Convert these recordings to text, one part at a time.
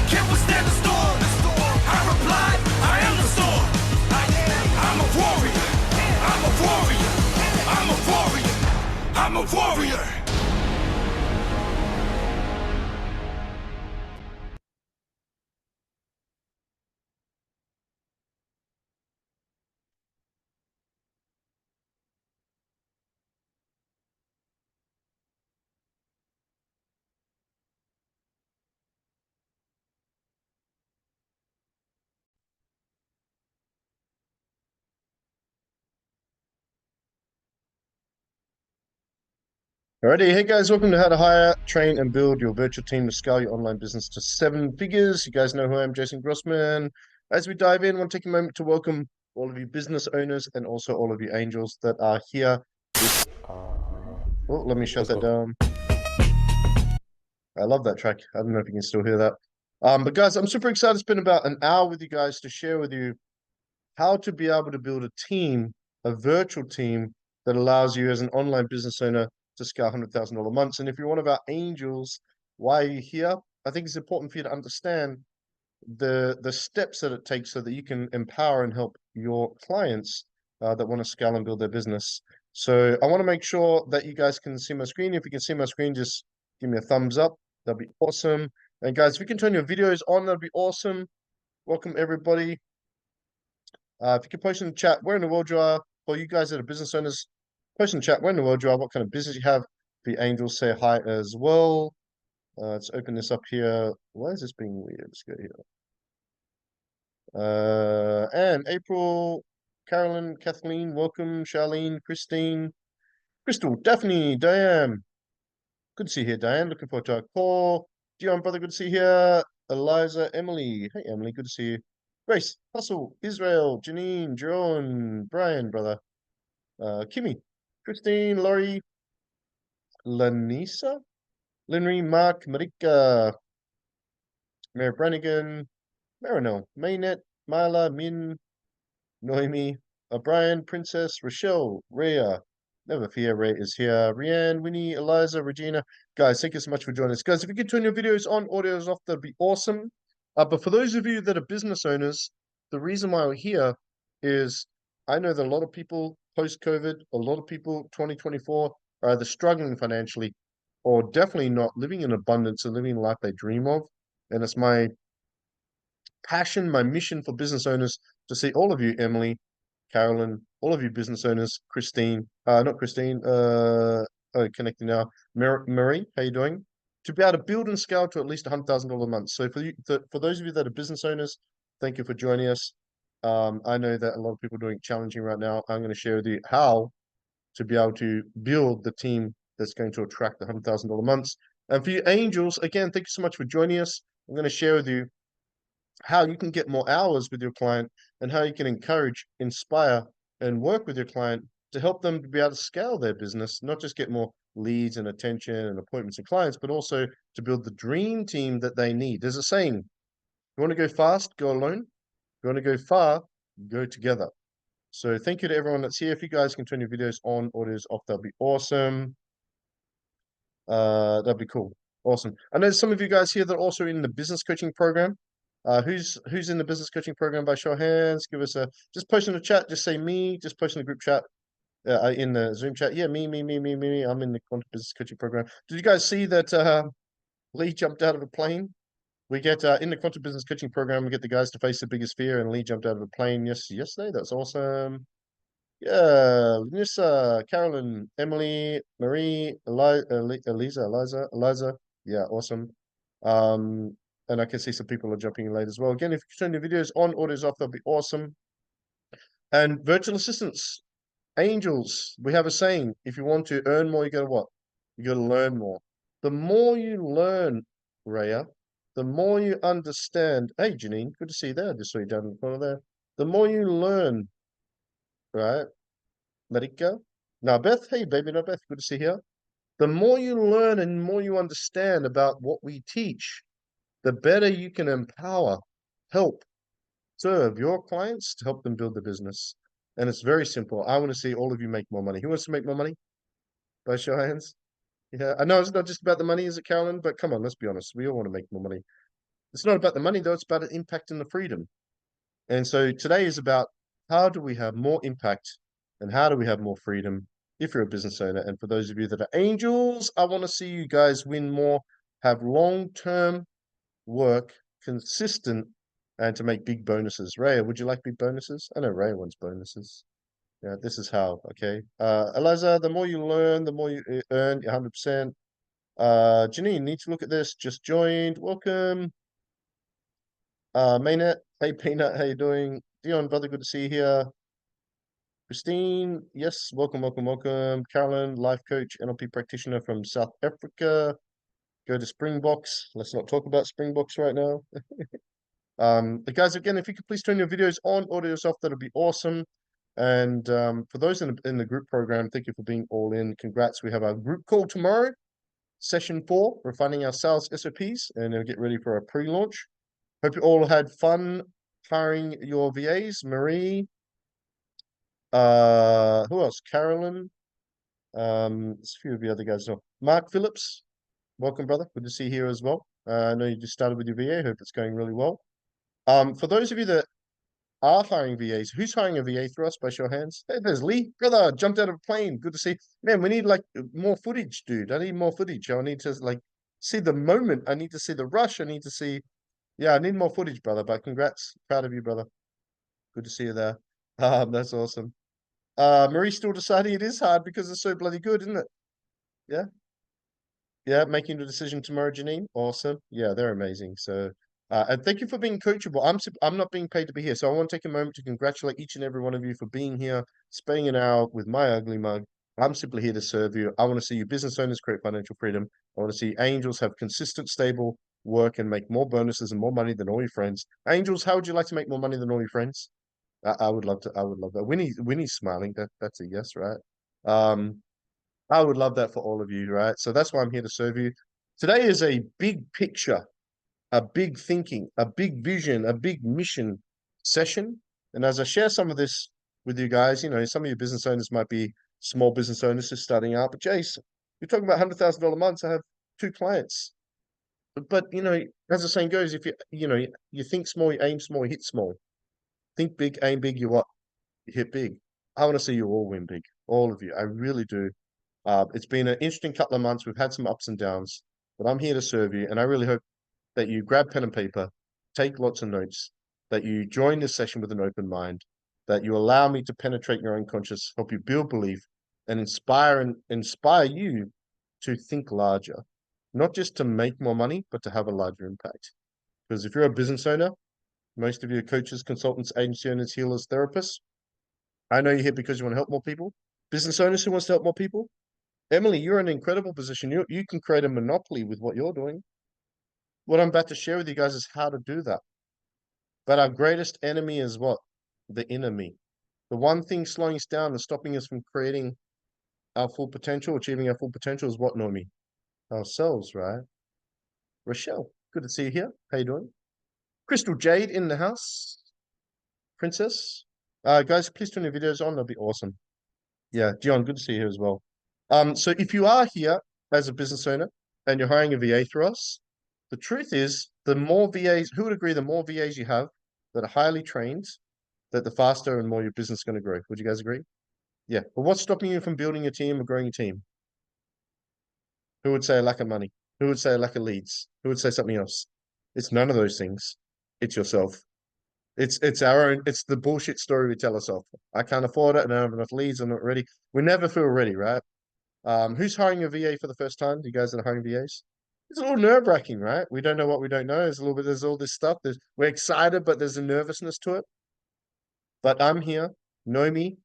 can't withstand the storm. I replied, I am the storm. I'm a warrior. I'm a warrior. I'm a warrior. I'm a warrior. Alrighty, hey guys, welcome to How to Hire, Train, and Build Your Virtual Team to Scale Your Online Business to Seven Figures. You guys know who I am, Jason Grossman. As we dive in, I want to take a moment to welcome all of you business owners and also all of you angels that are here. Oh, let me shut Let's that go. down. I love that track. I don't know if you can still hear that. But guys, I'm super excited to spend about an hour with you guys to share with you how to be able to build a team, a virtual team that allows you as an online business owner to scale $100,000 months. And if you're one of our angels, why are you here? I think it's important for you to understand the steps that it takes so that you can empower and help your clients that want to scale and build their business. So I want to make sure that you guys can see my screen. If you can see my screen, just give me a thumbs up. That'd be awesome. And guys, if you can turn your videos on, that'd be awesome. Welcome everybody. If you could post in the chat, where in the world you are, for you guys that are business owners, post in the chat, where in the world you are, what kind of business you have. The angels say hi as well. Let's open this up here. Why is this being weird? Let's go here. And April, Carolyn, Kathleen, welcome, Charlene, Christine, Crystal, Daphne, Diane. Good to see you here, Diane. Looking forward to our call. Dion, brother, good to see you here. Eliza, Emily. Hey, Emily, good to see you. Grace, Hustle, Israel, Janine, Jerome, Brian, brother. Kimmy, Christine, Laurie, Lanisa, Linry, Mark, Marika, Mary Brannigan, Marinel, Mainet, Marla, Min, Noemi, Brian, Princess, Rochelle, Rhea. Never fear, Ray is here. Rianne, Winnie, Eliza, Regina. Guys, thank you so much for joining us. Guys, if you could turn your videos on, audios off, that'd be awesome. But for those of you that are business owners, the reason why we're here is I know that a lot of people post-COVID, a lot of people 2024 are either struggling financially or definitely not living in abundance and living the life they dream of. And it's my passion, my mission for business owners to see all of you, Emily, Carolyn, all of you business owners, Christine, not Christine, connecting now, Marie, how you doing? To be able to build and scale to at least $100,000 a month. So for you, for those of you that are business owners, thank you for joining us. I know that a lot of people are doing it challenging right now. I'm going to share with you how to be able to build the team that's going to attract the $100,000 months. And for you angels, again, thank you so much for joining us. I'm going to share with you how you can get more hours with your client and how you can encourage, inspire, and work with your client to help them to be able to scale their business, not just get more leads and attention and appointments and clients, but also to build the dream team that they need. There's a saying, you want to go fast, go alone. You want to go far, go together. So thank you to everyone that's here. If you guys can turn your videos on, audios off, that'd be awesome. That'd be cool. Awesome. I know some of you guys here that are also in the business coaching program. Who's in the business coaching program by show of hands? Give us a just post in the chat. Just say me. Just post in the group chat. In the Zoom chat. Yeah, me. I'm in the Quantum Business Coaching program. Did you guys see that Lee jumped out of a plane? We get in the Quantum Business Coaching program, we get the guys to face the biggest fear, and Lee jumped out of a plane yesterday. That's awesome. Yeah, Nissa, Carolyn, Emily, Marie, Eliza. Yeah, awesome. And I can see some people are jumping in late as well. Again, if you turn your videos on, audios off, that'll be awesome. And virtual assistants, angels, we have a saying, if you want to earn more, you gotta what? You gotta learn more. The more you learn, Raya, the more you understand. Hey, Janine, good to see you there. I just saw you down in the corner there. The more you learn, right? Marika. Now, Beth, hey, baby, now, Beth, good to see you here. The more you learn and more you understand about what we teach, the better you can empower, help, serve your clients to help them build the business. And it's very simple. I want to see all of you make more money. Who wants to make more money? By show of hands. Yeah, I know it's not just about the money, is it, Carolyn? But come on, let's be honest. We all want to make more money. It's not about the money though, it's about an impact and the freedom. And so today is about how do we have more impact and how do we have more freedom if you're a business owner. And for those of you that are angels, I want to see you guys win more, have long-term work, consistent, and to make big bonuses. Raya, would you like big bonuses? I know Raya wants bonuses. Yeah, this is how, okay. Eliza, the more you learn, the more you earn, 100%. Janine, need to look at this, just joined, welcome. Maynette, hey Peanut, how you doing? Dion, brother, good to see you here. Christine, yes, welcome, welcome, welcome. Carolyn, life coach, NLP practitioner from South Africa. Go to Springboks. Let's not talk about Springboks right now. But guys, again, if you could please turn your videos on, audio yourself, that'd be awesome. And for those in the group program, thank you for being all in. Congrats. We have our group call tomorrow, session 4, refining our sales SOPs, and then get ready for our pre-launch. Hope you all had fun hiring your VAs. Marie, who else? Carolyn. There's a few of the other guys. No. Mark Phillips, welcome, brother. Good to see you here as well. I know you just started with your VA. Hope it's going really well. For those of you that are hiring VAs, who's hiring a VA through us? By show of hands. Hey, there's Lee, brother. Jumped out of a plane. Good to see. Man, we need like more footage, dude. I need more footage. I need to like see the moment. I need to see the rush. I need to see. Yeah, I need more footage, brother. But congrats, proud of you, brother. Good to see you there. That's awesome. Marie's still deciding it is hard because it's so bloody good, isn't it? Yeah. Yeah, making the decision tomorrow, Janine. Awesome. Yeah, they're amazing. So, and thank you for being coachable. I'm not being paid to be here, so I want to take a moment to congratulate each and every one of you for being here, spending an hour with my ugly mug. I'm simply here to serve you. I want to see you business owners create financial freedom. I want to see angels have consistent, stable work and make more bonuses and more money than all your friends. Angels, how would you like to make more money than all your friends? I would love to. I would love that. Winnie's smiling. That's a yes, right? I would love that for all of you, right? So that's why I'm here to serve you. Today is a big picture, a big thinking, a big vision, a big mission session. And as I share some of this with you guys, you know, some of your business owners might be small business owners just starting out. But Jace, you're talking about $100,000 months. I have 2 clients. But you know, as the saying goes, if you think small, you aim small, you hit small. Think big, aim big, you what? You hit big. I want to see you all win big, all of you. I really do. It's been an interesting couple of months. We've had some ups and downs, but I'm here to serve you. And I really hope that you grab pen and paper, take lots of notes, that you join this session with an open mind, that you allow me to penetrate your unconscious, help you build belief, and inspire you to think larger, not just to make more money, but to have a larger impact. Because if you're a business owner, most of you are coaches, consultants, agency owners, healers, therapists. I know you're here because you want to help more people. Business owners who wants to help more people. Emily, you're in an incredible position. You can create a monopoly with what you're doing. What I'm about to share with you guys is how to do that. But our greatest enemy is what? The inner me. The one thing slowing us down and stopping us from creating our full potential, achieving our full potential is what, Noemi? Ourselves, right? Rochelle, good to see you here. How you doing? Crystal Jade in the house. Princess. Guys, please turn your videos on. That'd be awesome. Yeah, Dion, good to see you here as well. So if you are here as a business owner and you're hiring a VA through us, the truth is the more VAs, who would agree, the more VAs you have that are highly trained, that the faster and more your business is going to grow. Would you guys agree? Yeah. But what's stopping you from building your team or growing your team? Who would say a lack of money? Who would say a lack of leads? Who would say something else? It's none of those things. It's yourself. It's our own, it's the bullshit story we tell ourselves. I can't afford it, I don't have enough leads, I'm not ready. We never feel ready, right? Who's hiring a VA for the first time? You guys that are hiring VAs? It's a little nerve-wracking, right? We don't know what we don't know. There's all this stuff. We're excited, but there's a nervousness to it. But I'm here. Noemi,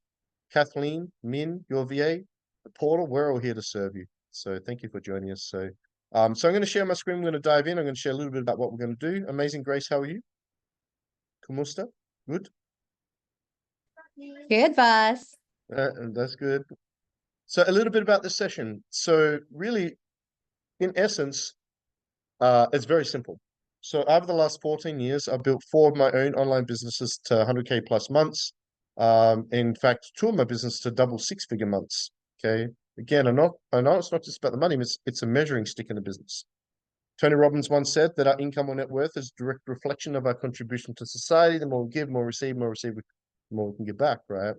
Kathleen, Min, your VA, the portal, we're all here to serve you. So thank you for joining us. So I'm going to share my screen. We're going to dive in. I'm going to share a little bit about what we're going to do. Amazing Grace, how are you? Kumusta? Good? Good, boss. That's good. So a little bit about this session. So really, in essence, it's very simple. So over the last 14 years, I've built 4 of my own online businesses to 100K plus months. In fact, 2 of my business to double 6-figure months. Okay. Again, I know it's not just about the money, it's a measuring stick in a business. Tony Robbins once said that our income or net worth is a direct reflection of our contribution to society. The more we give, more we receive, the more we can give back, right?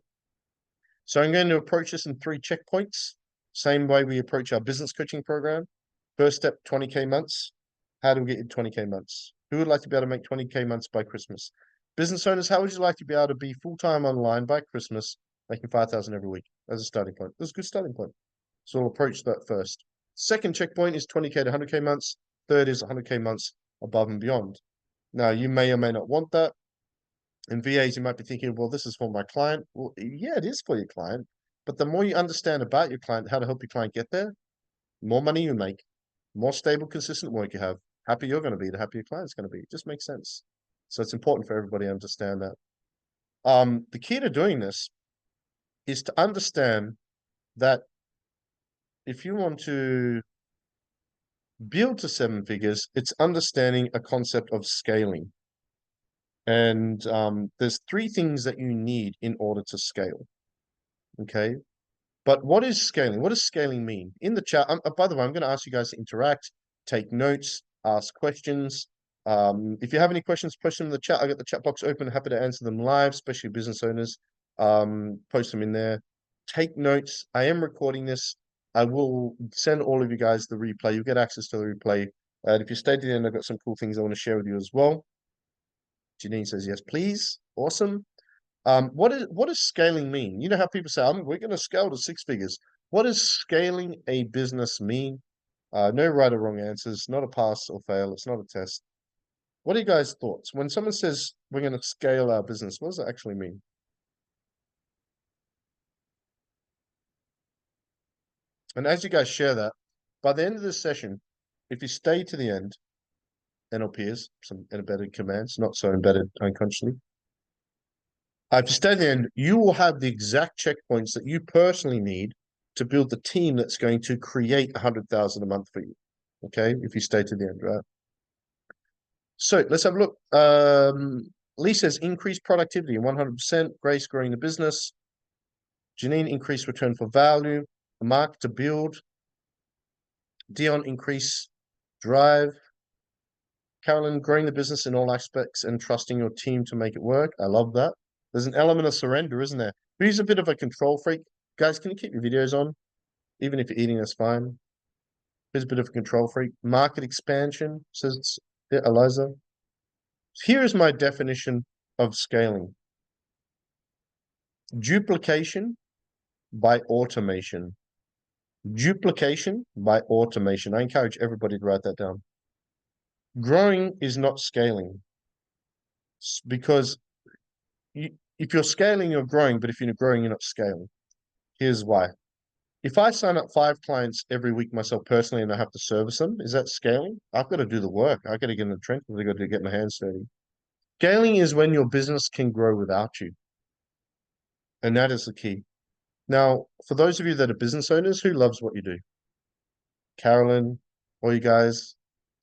So I'm going to approach this in 3 checkpoints. Same way we approach our business coaching program. First step, 20K months. How do we get you 20K months? Who would like to be able to make 20K months by Christmas? Business owners, how would you like to be able to be full-time online by Christmas, making 5,000 every week as a starting point? That's a good starting point. So we'll approach that first. Second checkpoint is 20K to 100K months. Third is 100K months above and beyond. Now, you may or may not want that. In VAs, you might be thinking, well, this is for my client. Well, yeah, it is for your client. But the more you understand about your client, how to help your client get there, more money you make, more stable, consistent work you have, happier you're going to be, the happier your client's going to be. It just makes sense. So it's important for everybody to understand that. The key to doing this is to understand that if you want to build to 7 figures, it's understanding a concept of scaling. And there's 3 things that you need in order to scale. Okay. But what is scaling? What does scaling mean? In the chat, by the way, I'm going to ask you guys to interact, take notes, ask questions. If you have any questions, post them in the chat. I got the chat box open. Happy to answer them live, especially business owners. Post them in there. Take notes. I am recording this. I will send all of you guys the replay. You'll get access to the replay. And if you stay to the end, I've got some cool things I want to share with you as well. Janine says, yes, please. Awesome. What does scaling mean? You know how people say, we're going to scale to 6 figures. What does scaling a business mean? No right or wrong answers, not a pass or fail. It's not a test. What are you guys' thoughts? When someone says we're going to scale our business, what does that actually mean? And as you guys share that, by the end of this session, if you stay to the end, NLPs, some embedded commands, not so embedded unconsciously, if you stay there, you will have the exact checkpoints that you personally need to build the team that's going to create 100,000 a month for you. Okay, if you stay to the end, right? So let's have a look. Lee says increased productivity 100%. Grace growing the business. Janine increased return for value. Mark to build. Dion increase drive. Carolyn growing the business in all aspects and trusting your team to make it work. I love that. There's an element of surrender, isn't there? Who's a bit of a control freak? Guys, can you keep your videos on? Even if you're eating, that's fine. Who's a bit of a control freak? Market expansion, says Eliza. Here is my definition of scaling. Duplication by automation. Duplication by automation. I encourage everybody to write that down. Growing is not scaling. Because if you're scaling, you're growing, but if you're growing, you're not scaling. Here's why. If I sign up 5 clients every week myself personally and I have to service them, is that scaling? I've got to do the work. I've got to get in the trenches. I've got to get my hands dirty. Scaling is when your business can grow without you. And that is the key. Now, for those of you that are business owners, who loves what you do? Carolyn, all you guys,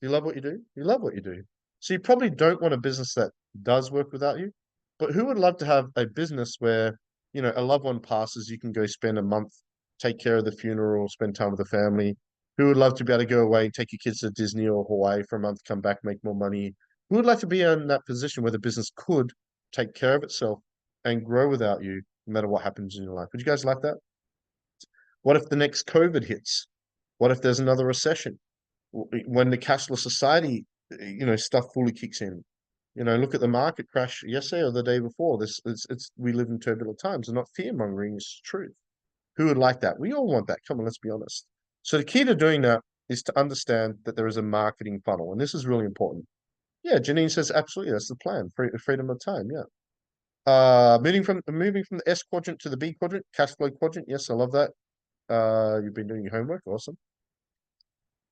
you love what you do? You love what you do. So you probably don't want a business that does work without you. But who would love to have a business where, you know, a loved one passes, you can go spend a month, take care of the funeral, spend time with the family? Who would love to be able to go away, take your kids to Disney or Hawaii for a month, come back, make more money? Who would like to be in that position where the business could take care of itself and grow without you, no matter what happens in your life? Would you guys like that? What if the next COVID hits? What if there's another recession? When the cashless society, you know, stuff fully kicks in? You know, look at the market crash yesterday or the day before. We live in turbulent times, and not fear mongering. It's truth. Who would like that? We all want that. Come on, let's be honest. So the key to doing that is to understand that there is a marketing funnel, and this is really important. Yeah, Janine says absolutely. That's the plan. Freedom of time. Yeah. Moving from the S quadrant to the B quadrant, cash flow quadrant. Yes, I love that. You've been doing your homework. Awesome.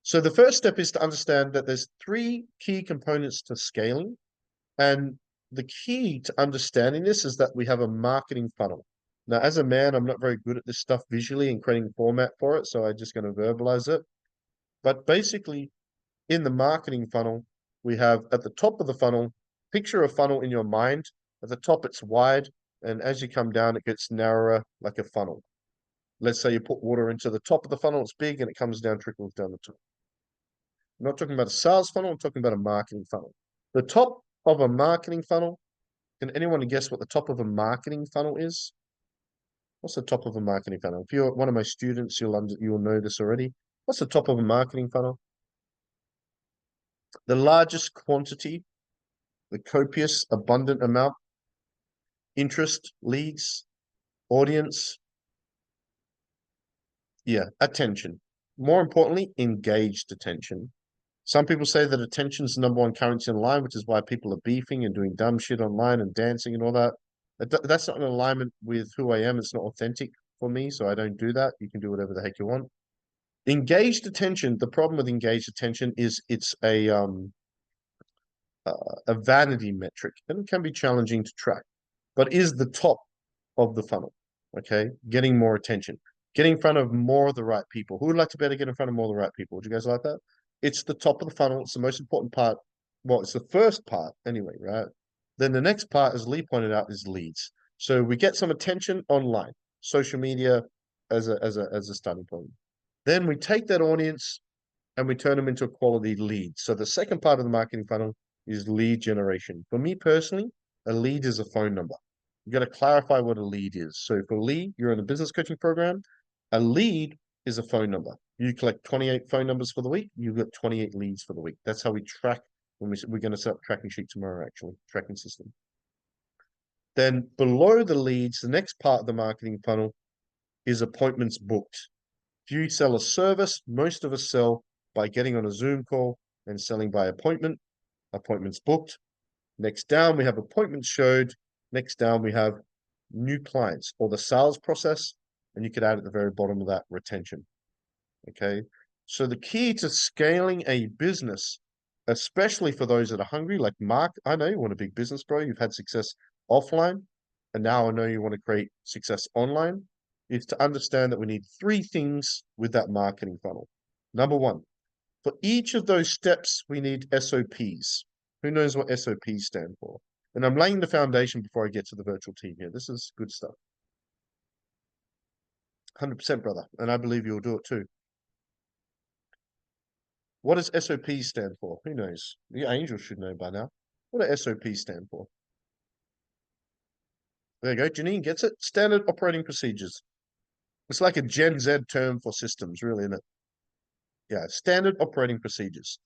So the first step is to understand that there's 3 key components to scaling. And the key to understanding this is that we have a marketing funnel. Now, as a man, I'm not very good at this stuff visually and creating a format for it, so I'm just going to verbalize it. But basically, in the marketing funnel, we have at the top of the funnel, picture a funnel in your mind. At the top, it's wide, and as you come down, it gets narrower like a funnel. Let's say you put water into the top of the funnel, it's big, and it comes down, trickles down the top. I'm not talking about a sales funnel, I'm talking about a marketing funnel. The top of a marketing funnel, can anyone guess what the top of a marketing funnel is? What's the top of a marketing funnel? If you're one of my students, you'll know this already. What's the top of a marketing funnel? The largest quantity, the copious, abundant amount, interest, leads, audience. Yeah, attention. More importantly, engaged attention. Some people say that attention's the number one currency online, which is why people are beefing and doing dumb shit online and dancing and all that. That's not in alignment with who I am. It's not authentic for me, so I don't do that. You can do whatever the heck you want. Engaged attention. The problem with engaged attention is it's a vanity metric, and it can be challenging to track, but is the top of the funnel. Okay, getting more attention, getting in front of more of the right people. Who would like to better get in front of more of the right people? Would you guys like that? It's the top of the funnel. It's the most important part. Well, it's the first part anyway, right? Then the next part, as Lee pointed out, is leads. So we get some attention online, social media as a starting point. Then we take that audience and we turn them into a quality lead. So the second part of the marketing funnel is lead generation. For me personally, a lead is a phone number. You got to clarify what a lead is. So for Lee, you're in a business coaching program. A lead is a phone number. You collect 28 phone numbers for the week. You've got 28 leads for the week. That's how we track. We're going to set up a tracking sheet tomorrow, actually, tracking system. Then below the leads, the next part of the marketing funnel is appointments booked. If you sell a service, most of us sell by getting on a Zoom call and selling by appointment. Appointments booked. Next down, we have appointments showed. Next down, we have new clients or the sales process. And you could add at the very bottom of that retention. Okay. So the key to scaling a business, especially for those that are hungry, like Mark, I know you want a big business, bro. You've had success offline. And now I know you want to create success online, is to understand that we need three things with that marketing funnel. Number one, for each of those steps, we need SOPs. Who knows what SOPs stand for? And I'm laying the foundation before I get to the virtual team here. This is good stuff. 100%, brother. And I believe you'll do it too. What does SOPs stand for? Who knows? The angels should know by now. What do SOPs stand for? There you go. Janine gets it. Standard operating procedures. It's like a Gen Z term for systems, really, isn't it? Yeah, standard operating procedures.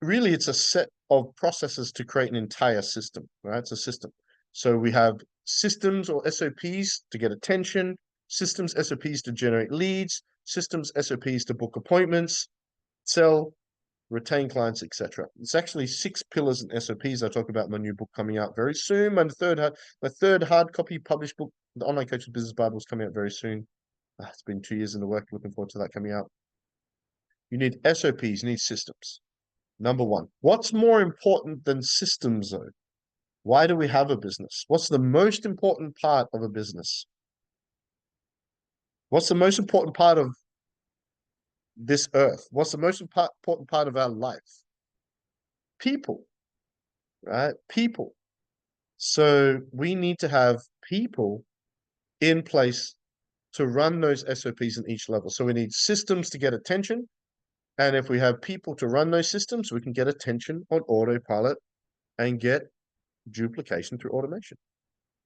Really, it's a set of processes to create an entire system, right? It's a system. So we have systems or SOPs to get attention, systems, SOPs to generate leads, systems, SOPs to book appointments, sell, retain clients, etc. It's actually 6 pillars and SOPs I talk about in my new book coming out very soon. My third hard copy published book, The Online Coach's Business Bible, is coming out very soon. It's been 2 years in the work. Looking forward to that coming out. You need SOPs, you need systems. Number one. What's more important than systems, though? Why do we have a business? What's the most important part of a business? What's the most important part of this earth? What's the most important part of our life? People, right? People. So we need to have people in place to run those SOPs in each level. So we need systems to get attention. And if we have people to run those systems, we can get attention on autopilot and get duplication through automation.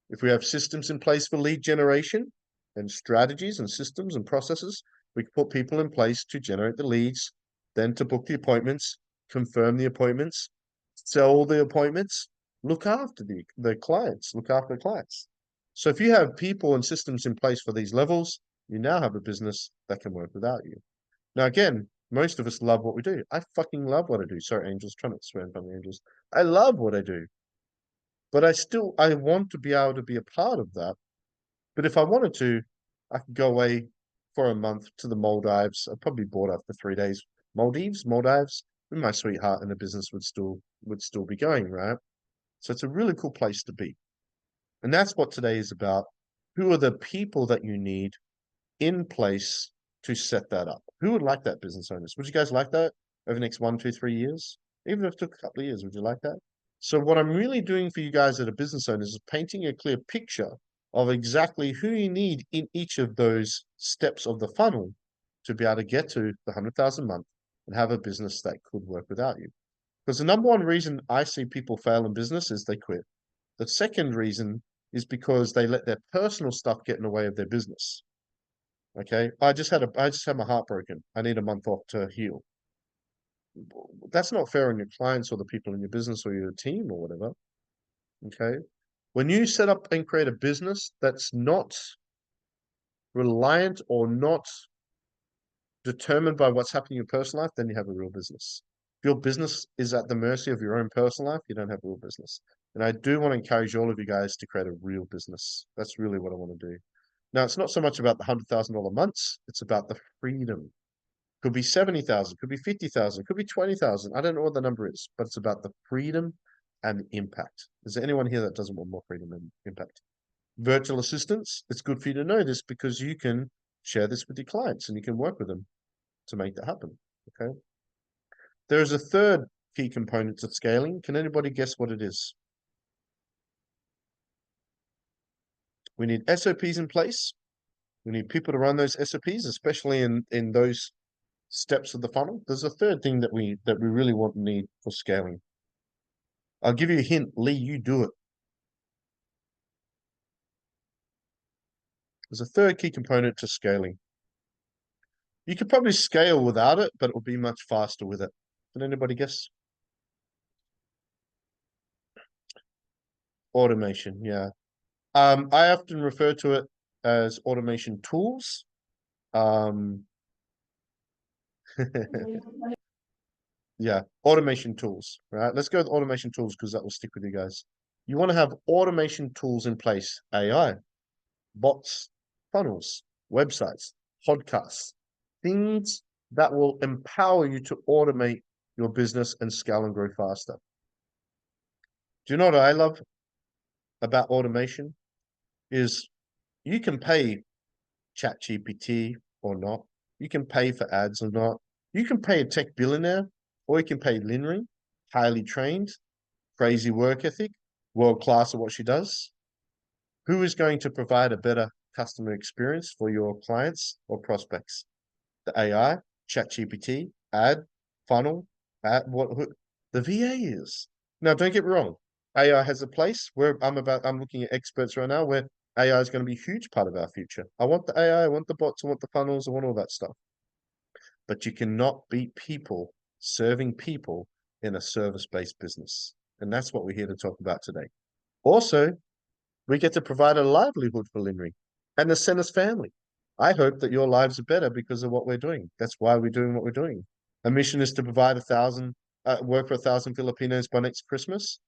If we have systems in place for lead generation and strategies and systems and processes, we can put people in place to generate the leads, then to book the appointments, confirm the appointments, sell the appointments, look after the clients, look after the clients. So if you have people and systems in place for these levels, you now have a business that can work without you. Now, again, most of us love what we do. I fucking love what I do. Sorry, angels, trying to swear in front of the angels. I love what I do. But I want to be able to be a part of that. But if I wanted to, I could go away for a month to the Maldives. I'd probably be bored after 3 days. Maldives, with my sweetheart, and the business would still be going, right? So it's a really cool place to be. And that's what today is about. Who are the people that you need in place to set that up? Who would like that, business owners? Would you guys like that over the next 1, 2, 3 years? Even if it took a couple of years, would you like that? So what I'm really doing for you guys that are business owners is painting a clear picture of exactly who you need in each of those steps of the funnel to be able to get to the 100,000 a month, and have a business that could work without you. Because the number one reason I see people fail in business is they quit. The second reason is because they let their personal stuff get in the way of their business. Okay, I just had my heart broken. I need a month off to heal. That's not fair on your clients or the people in your business or your team or whatever. Okay, when you set up and create a business that's not reliant or not determined by what's happening in your personal life, then you have a real business. If your business is at the mercy of your own personal life, you don't have a real business. And I do want to encourage all of you guys to create a real business. That's really what I want to do. Now, it's not so much about the $100,000 months, it's about the freedom. Could be 70,000, could be 50,000, could be 20,000. I don't know what the number is, but it's about the freedom and the impact. Is there anyone here that doesn't want more freedom and impact? Virtual assistants, it's good for you to know this because you can share this with your clients and you can work with them to make that happen. Okay. There is a third key component to scaling. Can anybody guess what it is? We need SOPs in place. We need people to run those SOPs, especially in those steps of the funnel. There's a third thing that we really want and need for scaling. I'll give you a hint, Lee, you do it. There's a third key component to scaling. You could probably scale without it, but it will be much faster with it. Can anybody guess? Automation, yeah. I often refer to it as automation tools. Yeah, automation tools, right? Let's go with automation tools because that will stick with you guys. You want to have automation tools in place, AI, bots, funnels, websites, podcasts, things that will empower you to automate your business and scale and grow faster. Do you know what I love about automation? Is you can pay ChatGPT or not. You can pay for ads or not. You can pay a tech billionaire or you can pay Linry, highly trained, crazy work ethic, world class at what she does. Who is going to provide a better customer experience for your clients or prospects? The AI, ChatGPT, ad, funnel, the VA is. Now, don't get me wrong. AI has a place where I'm looking at experts right now where AI is going to be a huge part of our future. I want the AI, I want the bots, I want the funnels, I want all that stuff. But you cannot beat people serving people in a service-based business. And that's what we're here to talk about today. Also, we get to provide a livelihood for Linry and the Centers family. I hope that your lives are better because of what we're doing. That's why we're doing what we're doing. Our mission is to provide work for 1,000 Filipinos by next Christmas.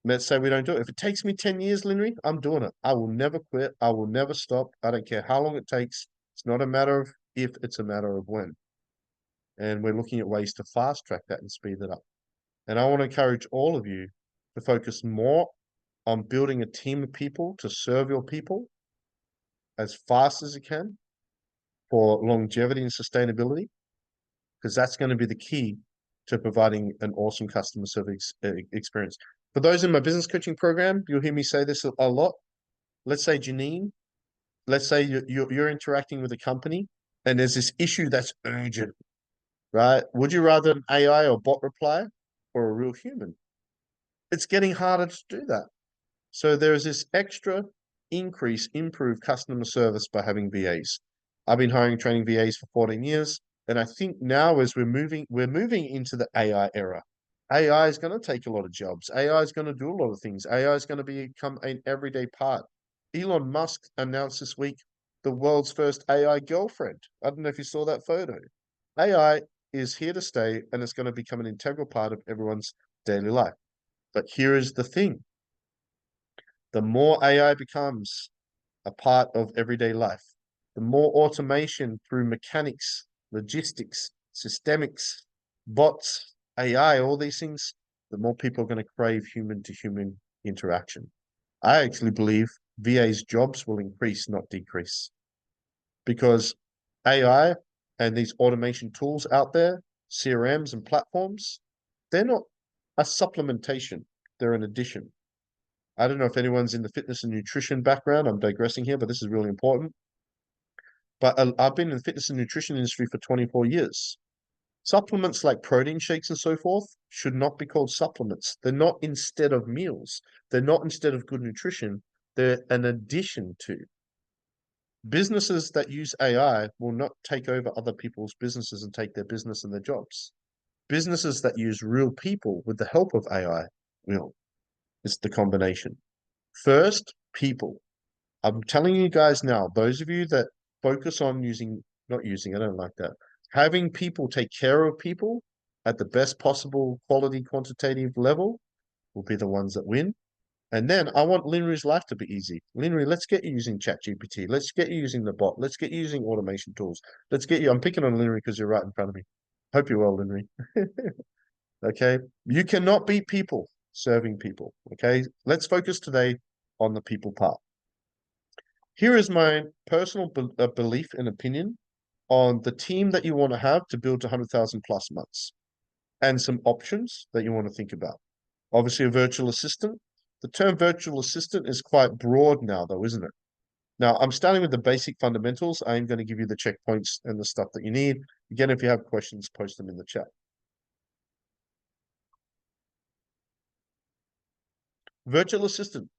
Let's say we don't do it. If it takes me 10 years, Linry, I'm doing it. I will never quit. I will never stop. I don't care how long it takes. It's not a matter of if, it's a matter of when. And we're looking at ways to fast track that and speed it up. And I want to encourage all of you to focus more on building a team of people to serve your people as fast as you can for longevity and sustainability, because that's going to be the key to providing an awesome customer service experience. For those in my business coaching program, you'll hear me say this a lot. Let's say Janine, let's say you're interacting with a company and there's this issue that's urgent, right? Would you rather an AI or bot reply or a real human? It's getting harder to do that. So there's this extra improved customer service by having VAs. I've been hiring and training VAs for 14 years. And I think now as we're moving into the AI era. AI is going to take a lot of jobs. AI is going to do a lot of things. AI is going to become an everyday part. Elon Musk announced this week the world's first AI girlfriend. I don't know if you saw that photo. AI is here to stay and it's going to become an integral part of everyone's daily life. But here is the thing. The more AI becomes a part of everyday life, the more automation through mechanics, logistics, systemics, bots, AI, all these things, the more people are going to crave human-to-human interaction. I actually believe VA's jobs will increase, not decrease. Because AI and these automation tools out there, CRMs and platforms, they're not a supplementation, they're an addition. I don't know if anyone's in the fitness and nutrition background. I'm digressing here, but this is really important. But I've been in the fitness and nutrition industry for 24 years. Supplements like protein shakes and so forth should not be called supplements. They're not instead of meals. They're not instead of good nutrition. They're an addition to. Businesses that use AI will not take over other people's businesses and take their business and their jobs. Businesses that use real people with the help of AI will. It's the combination. First, people. I'm telling you guys now, those of you that focus on not using, I don't like that, having people take care of people at the best possible quality quantitative level will be the ones that win. And then I want Linry's life to be easy. Linry, let's get you using ChatGPT. Let's get you using the bot. Let's get you using automation tools. Let's get you. I'm picking on Linry because you're right in front of me. Hope you're well, Linry. Okay. You cannot beat people serving people. Okay. Let's focus today on the people part. Here is my personal belief and opinion on the team that you want to have to build to 100,000 plus months and some options that you want to think about. Obviously, a virtual assistant. The term virtual assistant is quite broad now, though, isn't it? Now, I'm starting with the basic fundamentals. I'm going to give you the checkpoints and the stuff that you need. Again, if you have questions, post them in the chat. Virtual assistant.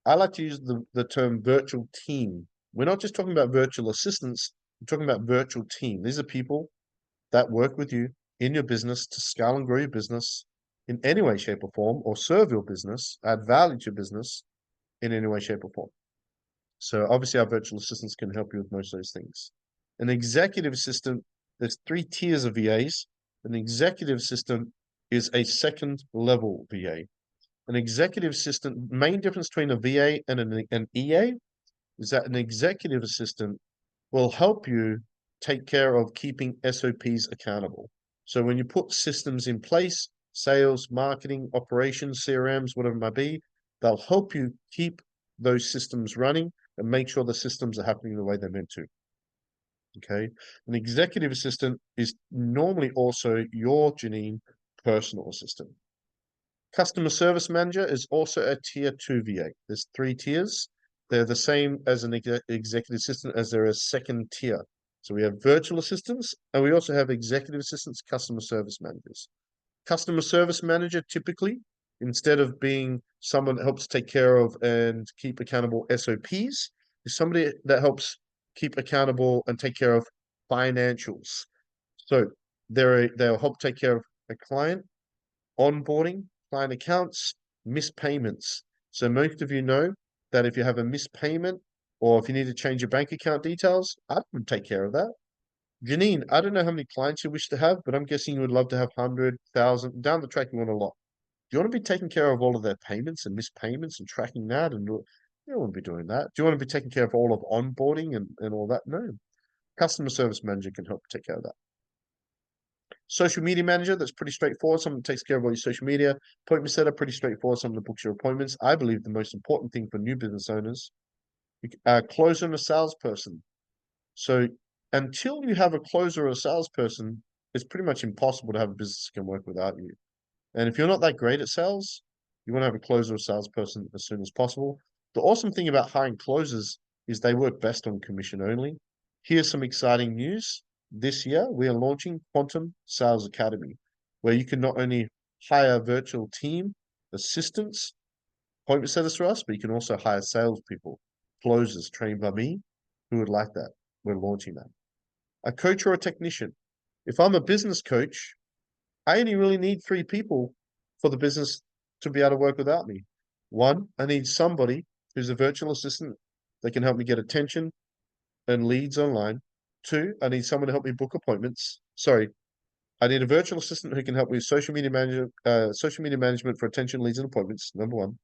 I like to use the term virtual team. We're not just talking about virtual assistants, we're talking about virtual team. These are people that work with you in your business to scale and grow your business in any way, shape, or form, or serve your business, add value to your business in any way, shape, or form. So obviously our virtual assistants can help you with most of those things. An executive assistant, there's 3 tiers of VAs. An executive assistant is a second level VA. An executive assistant, main difference between a VA and an EA is that an executive assistant will help you take care of keeping SOPs accountable. So when you put systems in place, sales, marketing, operations, CRMs, whatever it might be, they'll help you keep those systems running and make sure the systems are happening the way they're meant to. Okay. An executive assistant is normally also your, Janine, personal assistant. Customer service manager is also a tier 2 VA. There's 3 tiers. They're the same as an executive assistant as they're a second tier. So we have virtual assistants and we also have executive assistants, customer service managers. Customer service manager typically, instead of being someone that helps take care of and keep accountable SOPs, is somebody that helps keep accountable and take care of financials. So they'll help take care of a client, onboarding, client accounts, missed payments. So most of you know that if you have a missed payment or if you need to change your bank account details, I would take care of that. Janine, I don't know how many clients you wish to have, but I'm guessing you would love to have 100,000. Down the track, you want a lot. Do you want to be taking care of all of their payments and missed payments and tracking that? And you don't want to be doing that. Do you want to be taking care of all of onboarding and all that? No. Customer service manager can help take care of that. Social media manager, that's pretty straightforward. Someone takes care of all your social media. Appointment setter, pretty straightforward. Someone that books your appointments. I believe the most important thing for new business owners, closer and a salesperson. So until you have a closer or a salesperson, it's pretty much impossible to have a business that can work without you. And if you're not that great at sales, you want to have a closer or salesperson as soon as possible. The awesome thing about hiring closers is they work best on commission only. Here's some exciting news. This year, we are launching Quantum Sales Academy, where you can not only hire virtual team assistants, appointment setters for us, but you can also hire salespeople, closers trained by me who would like that. We're launching that. A coach or a technician. If I'm a business coach, I only really need 3 people for the business to be able to work without me. 1, I need somebody who's a virtual assistant that can help me get attention and leads online. 2, I need someone to help me book appointments. Sorry, I need a virtual assistant who can help me with social media management for attention, leads, and appointments. Number 1.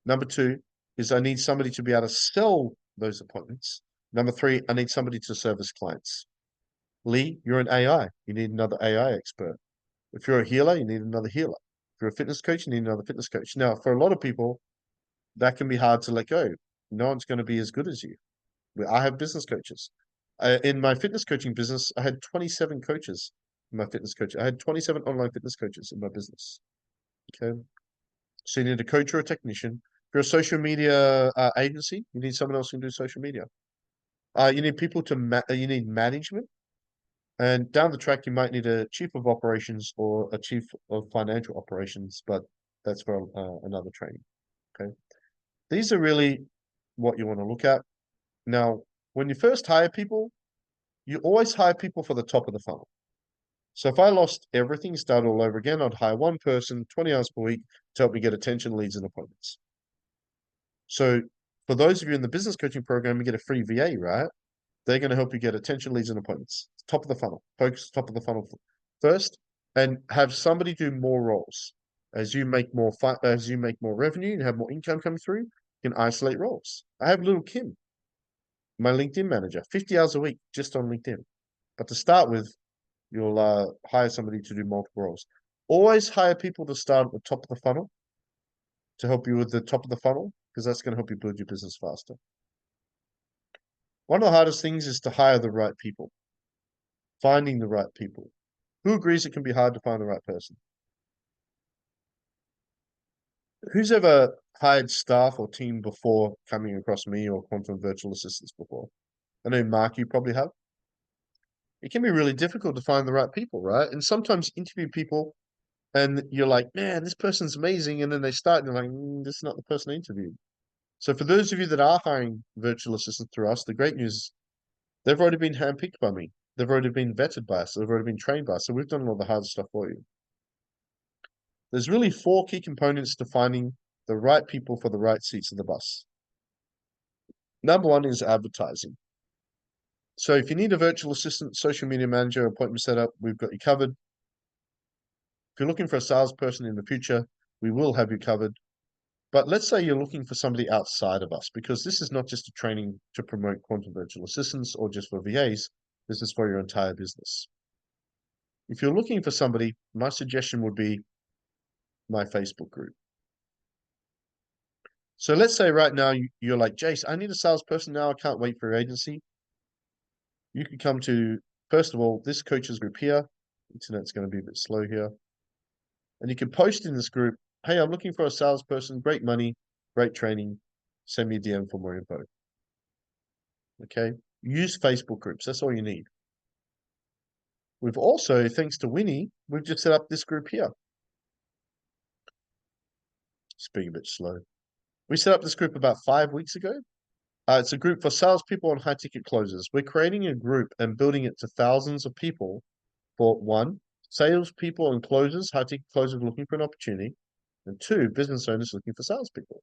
Number 2 is I need somebody to be able to sell those appointments. Number 3, I need somebody to service clients. Lee, you're an AI. You need another AI expert. If you're a healer, you need another healer. If you're a fitness coach, you need another fitness coach. Now, for a lot of people, that can be hard to let go. No one's going to be as good as you. I have business coaches. In my fitness coaching business, I had 27 coaches in my fitness coach. I had 27 online fitness coaches in my business. Okay. So you need a coach or a technician. If you're a social media agency, you need someone else who can do social media. You need people you need management. And down the track, you might need a chief of operations or a chief of financial operations, but that's for another training. Okay. These are really what you want to look at. Now, when you first hire people, you always hire people for the top of the funnel. So if I lost everything, start all over again, I'd hire one person, 20 hours per week to help me get attention, leads, and appointments. So for those of you in the business coaching program, you get a free VA, right? They're going to help you get attention, leads, and appointments. Top of the funnel. Focus top of the funnel first, and have somebody do more roles. As you make more revenue and have more income coming through, you can isolate roles. I have little Kim, my LinkedIn manager, 50 hours a week just on LinkedIn. But to start with, you'll hire somebody to do multiple roles. Always hire people to start at the top of the funnel to help you with the top of the funnel, because that's going to help you build your business faster. One of the hardest things is to hire the right people. Finding the right people. Who agrees it can be hard to find the right person? Who's ever hired staff or team before coming across me or Quantum Virtual Assistants before? I know, Mark, you probably have. It can be really difficult to find the right people, right? And sometimes you interview people and you're like, man, this person's amazing. And then they start and you're like, this is not the person I interviewed. So for those of you that are hiring virtual assistants through us, the great news is they've already been handpicked by me. They've already been vetted by us. They've already been trained by us. So we've done all the hard stuff for you. There's really 4 key components to finding the right people for the right seats of the bus. Number 1 is advertising. So if you need a virtual assistant, social media manager, appointment setup, we've got you covered. If you're looking for a salesperson in the future, we will have you covered. But let's say you're looking for somebody outside of us, because this is not just a training to promote Quantum Virtual Assistants or just for VAs. This is for your entire business. If you're looking for somebody, my suggestion would be my Facebook group. So let's say right now you're like, Jace, I need a salesperson now. I can't wait for your agency. You could come to, first of all, this coaches group here. Internet's going to be a bit slow here. And you can post in this group, hey, I'm looking for a salesperson, great money, great training. Send me a DM for more info. Okay. Use Facebook groups. That's all you need. We've also, thanks to Winnie, we've just set up this group here. It's being a bit slow. We set up this group about 5 weeks ago. It's a group for salespeople and high ticket closers. We're creating a group and building it to thousands of people for 1, salespeople and closers, high ticket closers looking for an opportunity, and 2, business owners looking for salespeople.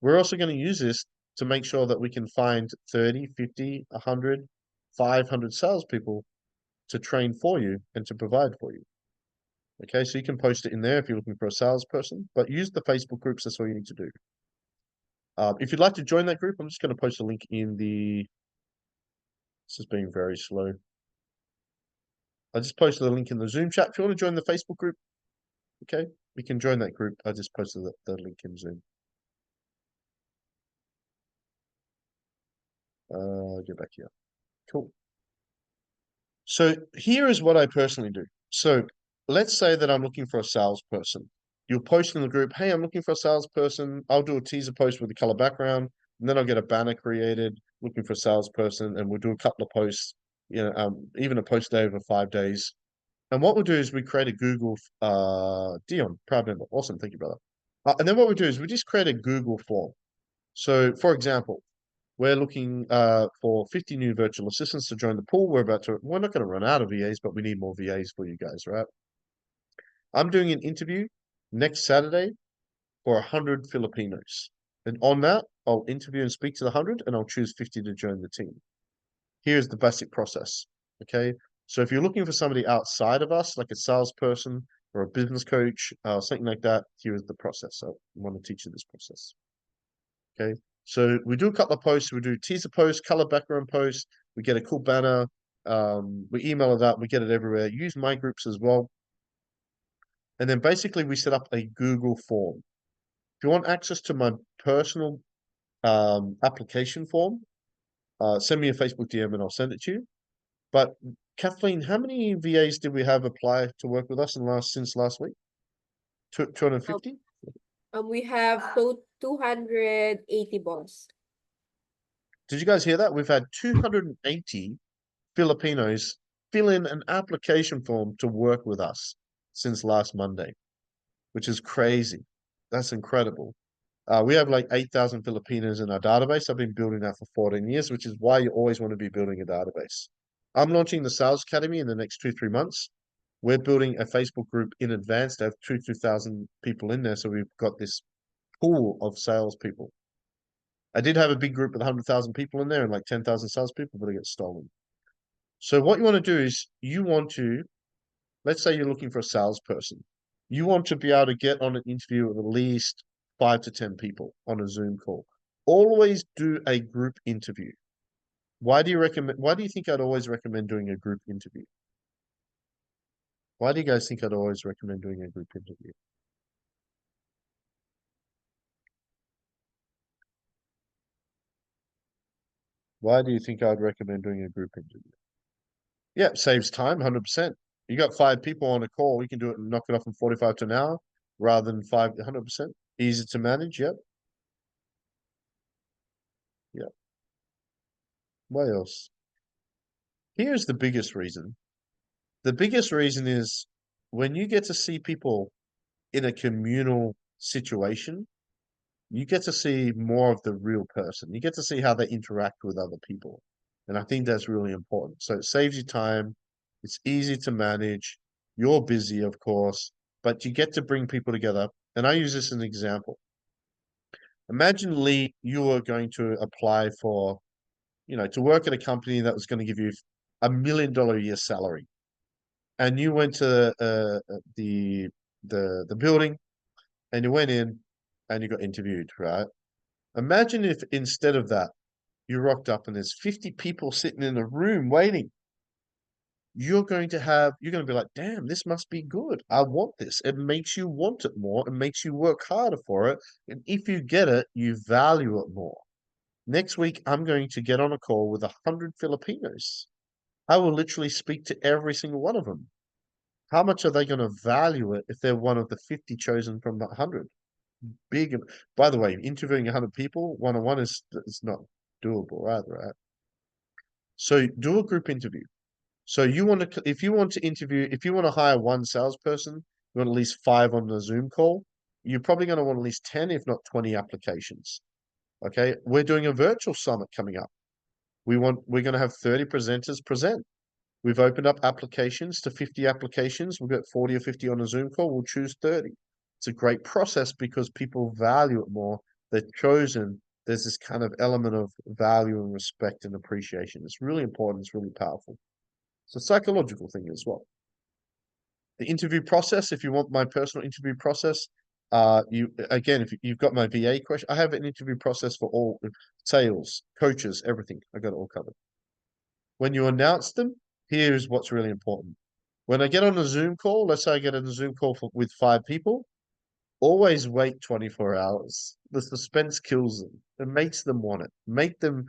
We're also going to use this to make sure that we can find 30, 50, 100, 500 salespeople to train for you and to provide for you. Okay, so you can post it in there if you're looking for a salesperson, but use the Facebook groups. That's all you need to do. If you'd like to join that group, I'm just going to post a link in the. This is being very slow. I just posted a link in the Zoom chat. If you want to join the Facebook group, okay, you can join that group. I just posted the link in Zoom. Get back here. Cool. So here is what I personally do. So let's say that I'm looking for a salesperson. You'll post in the group, hey, I'm looking for a salesperson. I'll do a teaser post with a color background, and then I'll get a banner created looking for a salesperson, and we'll do a couple of posts, even a post day over 5 days. And what we'll do is we create a Google, Dion, proud member. Awesome, thank you, brother. And then what we do is we just create a Google form. So for example, we're looking for 50 new virtual assistants to join the pool. We're not going to run out of VAs, but we need more VAs for you guys, right? I'm doing an interview next Saturday for 100 Filipinos. And on that, I'll interview and speak to the 100, and I'll choose 50 to join the team. Here's the basic process, okay? So if you're looking for somebody outside of us, like a salesperson or a business coach, something like that, here is the process. So I want to teach you this process, okay? So we do a couple of posts. We do teaser posts, color background posts. We get a cool banner. We email it out. We get it everywhere. Use my groups as well. And then basically we set up a Google form. If you want access to my personal application form, send me a Facebook DM and I'll send it to you. But Kathleen, how many VAs did we have apply to work with us since last week? 250? We have 280 balls. Did you guys hear that? We've had 280 Filipinos fill in an application form to work with us since last Monday, which is crazy. That's incredible. We have like 8,000 Filipinos in our database. I've been building that for 14 years, which is why you always want to be building a database. I'm launching the Sales Academy in the next 2-3 months. We're building a Facebook group in advance to have 2,000 people in there. So we've got this pool of salespeople. I did have a big group with 100,000 people in there and like 10,000 salespeople, but it got stolen. So what you want to do is you want to, let's say you're looking for a salesperson. You want to be able to get on an interview with at least 5 to 10 people on a Zoom call. Always do a group interview. Why do you think I'd always recommend doing a group interview? Why do you guys think I'd always recommend doing a group interview? Why do you think I'd recommend doing a group interview? Yeah, saves time, 100%. You got 5 people on a call, we can do it and knock it off in 45 to an hour rather than 100%. Easy to manage, yep. Yep. What else? Here's the biggest reason. The biggest reason is when you get to see people in a communal situation, you get to see more of the real person. You get to see how they interact with other people. And I think that's really important. So it saves you time. It's easy to manage. You're busy, of course, but you get to bring people together. And I use this as an example. Imagine, Lee, you were going to apply for, to work at a company that was going to give you $1 million a year salary. And you went to the building and you went in and you got interviewed, right? Imagine if instead of that, you rocked up and there's 50 people sitting in a room waiting. You're going to be like, damn, this must be good. I want this. It makes you want it more. It makes you work harder for it. And if you get it, you value it more. Next week, I'm going to get on a call with 100 Filipinos. I will literally speak to every single one of them. How much are they going to value it if they're one of the 50 chosen from the 100? Big. By the way, interviewing 100 people one-on-one is not doable either, right? So do a group interview. So if you want to hire one salesperson, you want at least 5 on the Zoom call. You're probably going to want at least 10, if not 20 applications. Okay, we're doing a virtual summit coming up. We're going to have 30 presenters present. We've opened up applications to 50 applications. We've got 40 or 50 on a Zoom call. We'll choose 30. It's a great process because people value it more. They're chosen. There's this kind of element of value and respect and appreciation. It's really important. It's really powerful. It's a psychological thing as well. The interview process, if you want my personal interview process, if you've got my VA question, I have an interview process for all sales, coaches, everything. I got it all covered. When you announce them, here's what's really important. When I get on a Zoom call, let's say I get on a Zoom call with 5 people, always wait 24 hours. The suspense kills them. It makes them want it. Make them,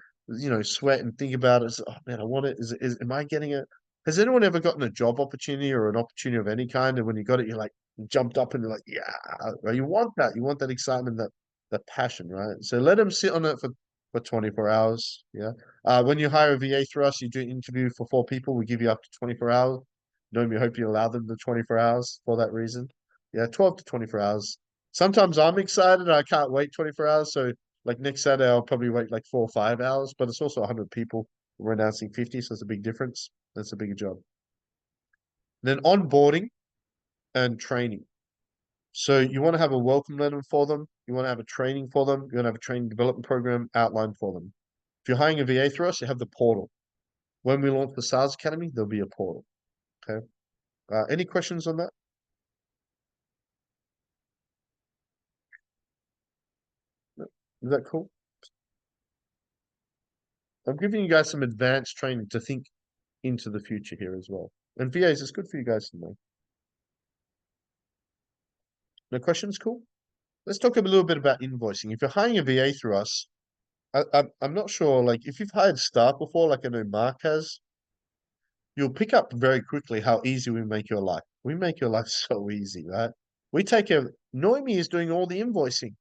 sweat and think about it. Oh man, I want it. Am I getting it? Has anyone ever gotten a job opportunity or an opportunity of any kind? And when you got it, you're like jumped up and you're like, yeah, you want that. You want that excitement, that passion, right? So let them sit on it for 24 hours. Yeah. When you hire a VA through us, you do an interview for 4 people. We give you up to 24 hours. We hope you allow them the 24 hours for that reason. Yeah, 12 to 24 hours. Sometimes I'm excited. I can't wait 24 hours. So like next Saturday, I'll probably wait like 4 or 5 hours, but it's also 100 people. We're announcing 50, so it's a big difference. That's a bigger job. Then onboarding and training. So you want to have a welcome letter for them. You want to have a training for them. You want to have a training development program outlined for them. If you're hiring a VA through us, you have the portal. When we launch the Sales Academy, there'll be a portal. Okay. Any questions on that? Is that cool? I'm giving you guys some advanced training to think into the future here as well. And VAs, it's good for you guys to know. No questions? Cool. Let's talk a little bit about invoicing. If you're hiring a VA through us, I'm not sure, like if you've hired staff before, like I know Mark has, you'll pick up very quickly how easy we make your life. We make your life so easy, right? We take care. Noemi is doing all the invoicing.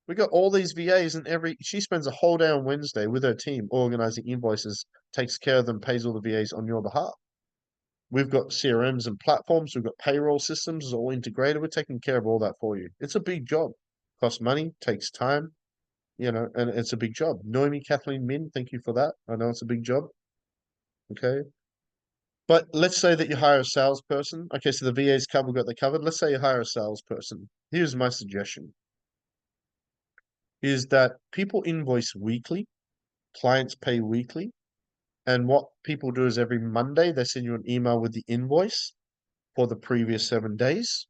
We got all these VAs and she spends a whole day on Wednesday with her team organizing invoices, takes care of them, pays all the VAs on your behalf. We've got CRMs and platforms. We've got payroll systems all integrated. We're taking care of all that for you. It's a big job. Costs money, takes time, and it's a big job. Noemi, Kathleen, Min, thank you for that. I know it's a big job. Okay. But let's say that you hire a salesperson. Okay, so the VA's covered, we've got the covered. Let's say you hire a salesperson. Here's my suggestion. Is that people invoice weekly, clients pay weekly, and what people do is every Monday they send you an email with the invoice for the previous 7 days.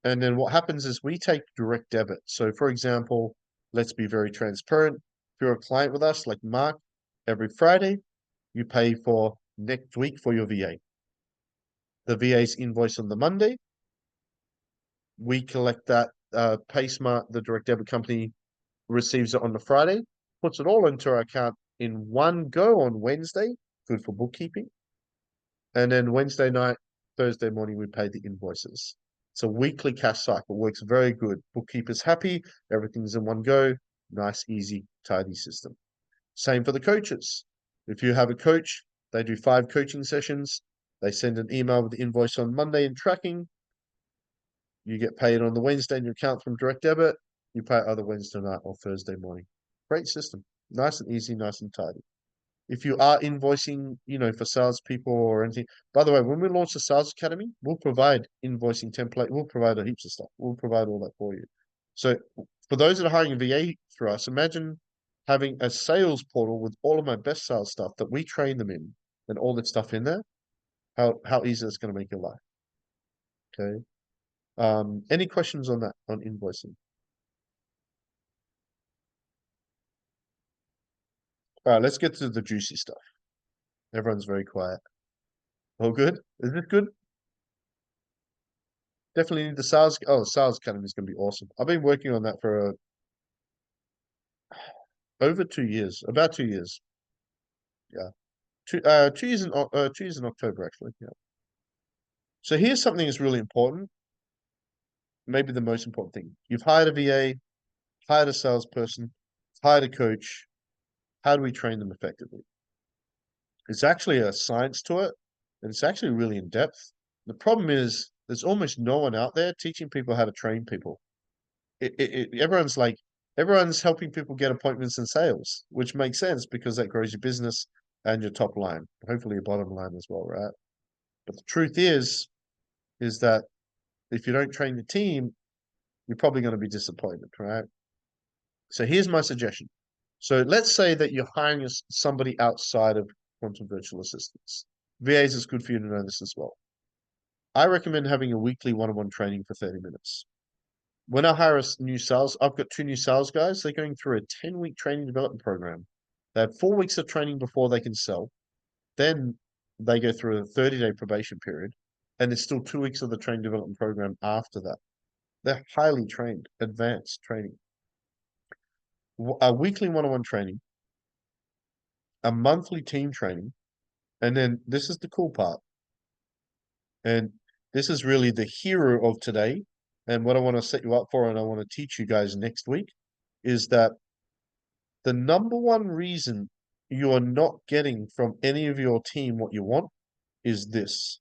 And then what happens is we take direct debit. So for example, let's be very transparent. If you're a client with us, like Mark, every Friday, you pay for next week for your VA. The VA's invoice on the Monday. We collect that. PaySmart, the direct debit company, receives it on the Friday, puts it all into our account in one go on Wednesday, good for bookkeeping. And then Wednesday night, Thursday morning, we pay the invoices. It's a weekly cash cycle, works very good. Bookkeeper's happy, everything's in one go, nice, easy, tidy system. Same for the coaches. If you have a coach, they do 5 coaching sessions, they send an email with the invoice on Monday and tracking. You get paid on the Wednesday in your account from direct debit. You pay either Wednesday night or Thursday morning. Great system. Nice and easy, nice and tidy. If you are invoicing, for salespeople or anything. By the way, when we launch the Sales Academy, we'll provide invoicing template. We'll provide a heaps of stuff. We'll provide all that for you. So for those that are hiring a VA through us, imagine having a sales portal with all of my best sales stuff that we train them in and all that stuff in there. How easy it's going to make your life. Okay. Any questions on that, on invoicing? All right, let's get to the juicy stuff. Everyone's very quiet. All good? Is this good? Definitely need the sales. Oh, Sales Academy is going to be awesome. I've been working on that for over 2 years, about 2 years. Yeah, 2 years in 2 years in October actually. Yeah. So here's something that's really important. Maybe the most important thing. You've hired a VA, hired a salesperson, hired a coach. How do we train them effectively? It's actually a science to it, and it's actually really in depth. The problem is there's almost no one out there teaching people how to train people. Everyone's helping people get appointments and sales, which makes sense because that grows your business and your top line, hopefully your bottom line as well, right? But the truth is that if you don't train the team, you're probably going to be disappointed, right? So here's my suggestion. So let's say that you're hiring somebody outside of quantum virtual assistants. VAs is good for you to know this as well. I recommend having a weekly one-on-one training for 30 minutes. When I hire a new sales, I've got 2 new sales guys. They're going through a 10-week training development program. They have 4 weeks of training before they can sell. Then they go through a 30-day probation period. And there's still 2 weeks of the training development program after that. They're highly trained, advanced training. A weekly one-on-one training, a monthly team training, and then this is the cool part. And this is really the hero of today. And what I want to set you up for, and I want to teach you guys next week, is that the number one reason you are not getting from any of your team what you want is this.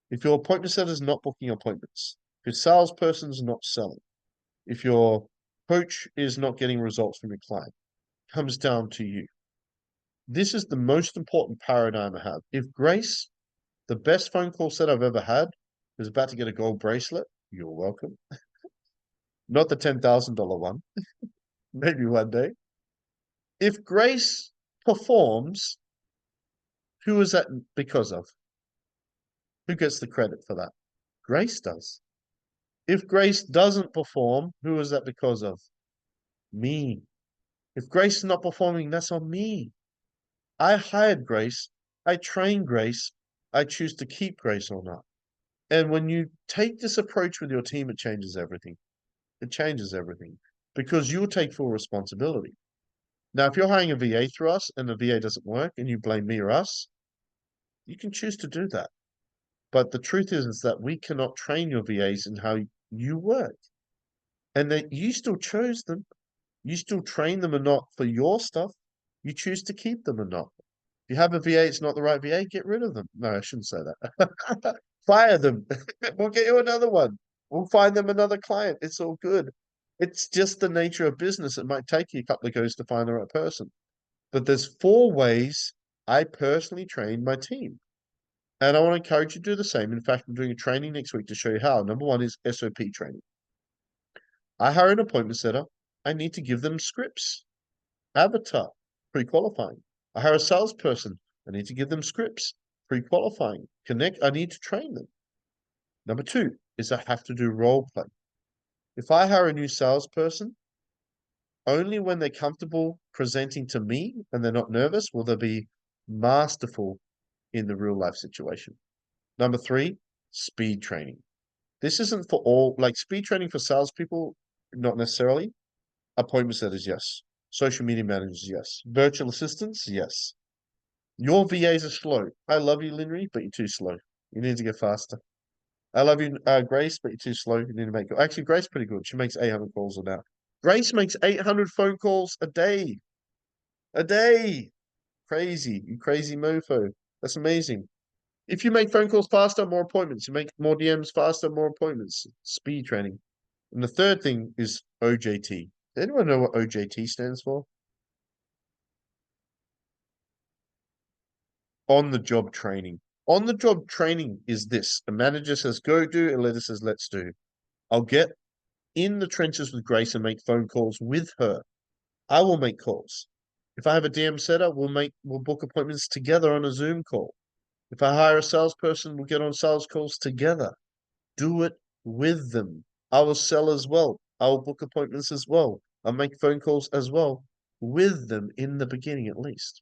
If your appointment setter is not booking appointments, if your salesperson is not selling, if your coach is not getting results from your client, it comes down to you. This is the most important paradigm I have. If Grace, the best phone call set I've ever had, is about to get a gold bracelet, you're welcome. Not the $10,000 one. Maybe one day. If Grace performs, who is that because of? Who gets the credit for that? Grace does. If Grace doesn't perform, who is that because of? Me. If Grace is not performing, that's on me. I hired Grace. I trained Grace. I choose to keep Grace or not. And when you take this approach with your team, it changes everything. It changes everything because you'll take full responsibility. Now, if you're hiring a VA through us and the VA doesn't work and you blame me or us, you can choose to do that. But the truth is that we cannot train your VAs in how you work. And that you still chose them. You still train them or not for your stuff. You choose to keep them or not. If you have a VA, it's not the right VA, get rid of them. No, I shouldn't say that. Fire them. We'll get you another one. We'll find them another client. It's all good. It's just the nature of business. It might take you a couple of goes to find the right person. But there's 4 ways I personally train my team. And I want to encourage you to do the same. In fact, I'm doing a training next week to show you how. Number 1 is SOP training. I hire an appointment setter. I need to give them scripts. Avatar, pre-qualifying. I hire a salesperson. I need to give them scripts, pre-qualifying. Connect, I need to train them. Number 2 is I have to do role play. If I hire a new salesperson, only when they're comfortable presenting to me and they're not nervous will they be masterful in the real life situation. Number 3, speed training. This isn't for all, like speed training for salespeople, not necessarily. Appointment setters, yes. Social media managers, yes. Virtual assistants, yes. Your VAs are slow. I love you, Linry, but you're too slow. You need to get faster. I love you, Grace, but you're too slow. You need to make. Actually, Grace pretty good. She makes 800 calls a day. Grace makes 800 phone calls a day. A day. Crazy. You crazy mofo. That's amazing. If you make phone calls faster, more appointments. You make more DMs faster, more appointments. Speed training. And the third thing is OJT. Does anyone know what OJT stands for? On the job training. On the job training is this. A manager says go do, a leader says let's do. I'll get in the trenches with Grace and make phone calls with her. I will make calls. If I have a DM setter, we'll book appointments together on a Zoom call. If I hire a salesperson, we'll get on sales calls together. Do it with them. I will sell as well. I will book appointments as well. I'll make phone calls as well with them in the beginning at least.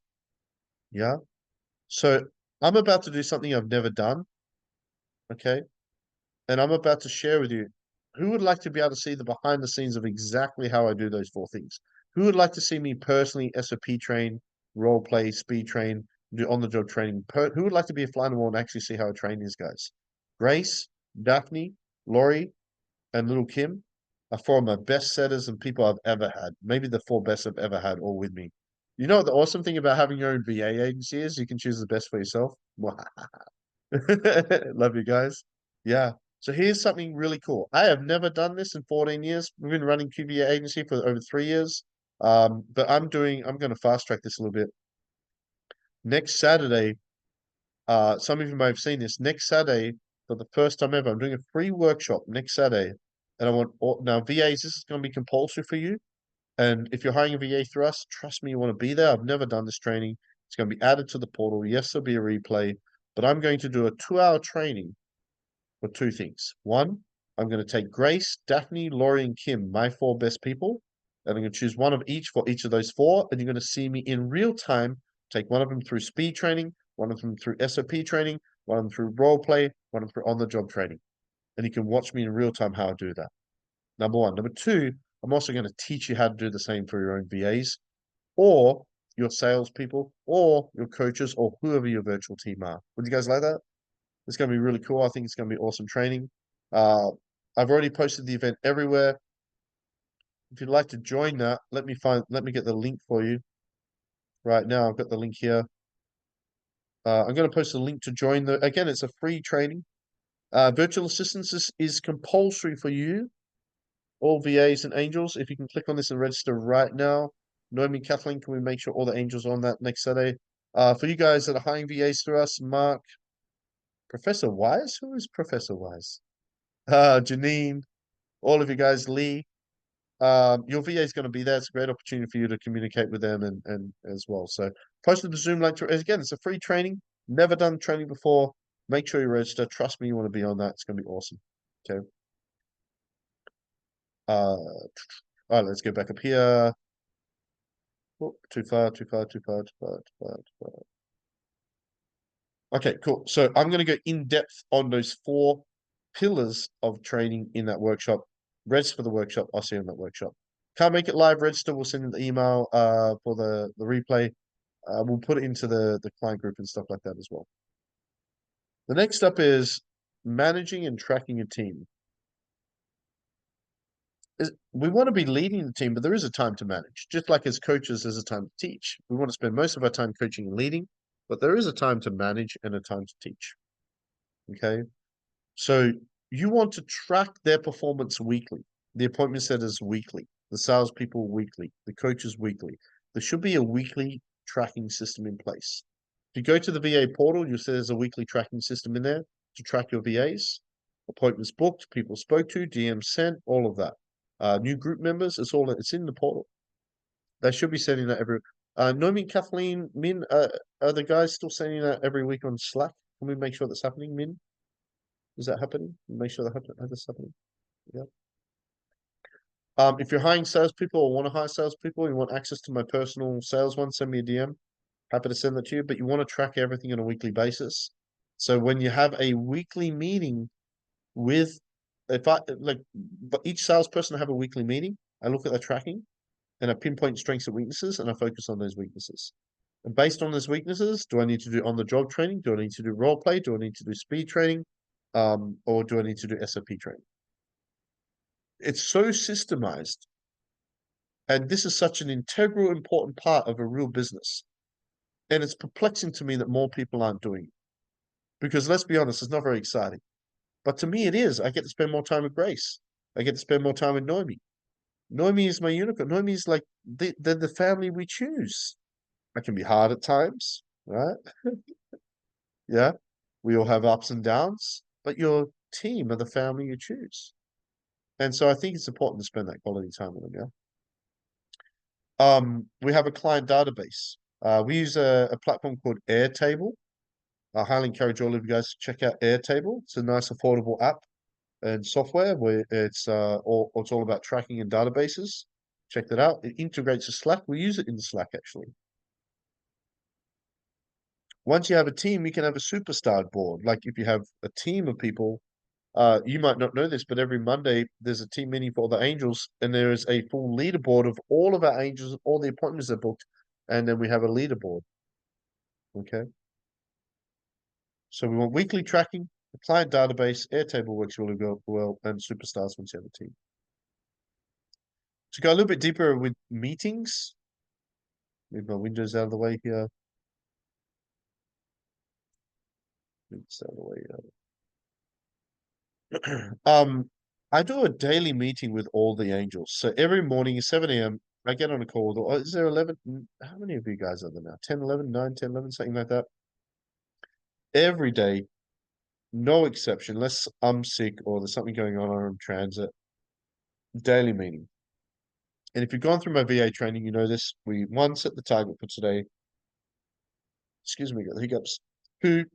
Yeah. So I'm about to do something I've never done. Okay. And I'm about to share with you. Who would like to be able to see the behind the scenes of exactly how I do those 4 things? Who would like to see me personally SOP train, role play, speed train, do on the job training? Who would like to be a fly on the wall and actually see how I train these guys? Grace, Daphne, Laurie, and little Kim are 4 of my best setters and people I've ever had. Maybe the 4 best I've ever had all with me. You know what the awesome thing about having your own VA agency is? You can choose the best for yourself. Love you guys. Yeah. So here's something really cool. I have never done this in 14 years. We've been running QVA agency for over 3 years. But I'm going to fast track this a little bit. Next Saturday, some of you may have seen this. Next Saturday, for the first time ever, I'm doing a free workshop next Saturday. And I want now VAs, this is going to be compulsory for you. And if you're hiring a VA through us, trust me, you want to be there. I've never done this training. It's going to be added to the portal. Yes, there'll be a replay, but I'm going to do a 2-hour training for 2 things. One, I'm going to take Grace, Daphne, Laurie, and Kim, my 4 best people, and I'm going to choose one of each for each of those 4, and you're going to see me in real time take one of them through speed training, one of them through SOP training, one of them through role play, one of them through on-the-job training. And you can watch me in real time how I do that. Number 1. Number 2, I'm also going to teach you how to do the same for your own VAs, or your salespeople, or your coaches, or whoever your virtual team are. Would you guys like that? It's going to be really cool. I think it's going to be awesome training. I've already posted the event everywhere. If you'd like to join that, let me get the link for you. Right now, I've got the link here. I'm going to post a link to join again, it's a free training. Virtual assistance is compulsory for you, all VAs and angels. If you can click on this and register right now. Noemi, Kathleen, can we make sure all the angels are on that next Saturday? For you guys that are hiring VAs through us, Mark, Professor Wise? Who is Professor Wise? Janine, all of you guys, Lee. Your VA is going to be there. It's a great opportunity for you to communicate with them and as well. So posted the Zoom link to again, it's a free training. Never done training before. Make sure you register. Trust me, you want to be on that. It's going to be awesome. Okay. All right, let's go back up here. Oh, too far. Okay, cool. So I'm going to go in depth on those 4 pillars of training in that workshop. Register for the workshop. I'll see you in that workshop. Can't make it live, register. We'll send you the email for the replay. We'll put it into the client group and stuff like that as well. The next step is managing and tracking a team. We want to be leading the team, but there is a time to manage. Just like as coaches, there's a time to teach. We want to spend most of our time coaching and leading. but there is a time to manage and a time to teach. Okay. So you want to track their performance weekly, the appointment setters weekly, the salespeople weekly, the coaches weekly. There should be a weekly tracking system in place. If you go to the VA portal, you'll see there's a weekly tracking system in there to track your VAs, appointments booked, people spoke to, DM sent, all of that. New group members, it's in the portal. They should be sending that every. Nomi, Kathleen, Min, are the guys still sending that every week on Slack? Can we make sure that's happening, Min? Is that happening? Make sure that's happening. Yeah. If you're hiring salespeople or want to hire salespeople, you want access to my personal sales one, send me a DM. Happy to send that to you, but you want to track everything on a weekly basis. So when you have a weekly meeting with, if I like, but each salesperson have a weekly meeting, I look at their tracking and I pinpoint strengths and weaknesses and I focus on those weaknesses. And based on those weaknesses, do I need to do on the job training? Do I need to do role play? Do I need to do speed training? Or do I need to do SOP training? It's so systemized. And this is such an integral, important part of a real business. And it's perplexing to me that more people aren't doing it. Because let's be honest, it's not very exciting. But to me, it is. I get to spend more time with Grace. I get to spend more time with Noemi. Noemi is my unicorn. Noemi is like they're the family we choose. I can be hard at times, right? Yeah. We all have ups and downs, but your team are the family you choose. And so I think it's important to spend that quality time with them, yeah. We have a client database. We use a platform called Airtable. I highly encourage all of you guys to check out Airtable. It's a nice, affordable app and software where it's all about tracking and databases. Check that out. It integrates with Slack. We use it in the Slack actually. Once you have a team, you can have a superstar board. Like if you have a team of people, you might not know this, but every Monday there's a team meeting for the angels, and there is a full leaderboard of all of our angels, all the appointments are booked, and then we have a leaderboard. Okay. So we want weekly tracking, the client database, Airtable works really well, and superstars once you have a team. To go a little bit deeper with meetings, move my windows out of the way here. Move this out of the way. I do a daily meeting with all the angels. So every morning at 7 a.m., I get on a call with, is there 11? How many of you guys are there now? 10, 11, 9, 10, 11, something like that. Every day, no exception, unless I'm sick or there's something going on or I'm transit. Daily meeting. And if you've gone through my VA training, you know this. We set the target for today. Excuse me, got the hiccups. 2,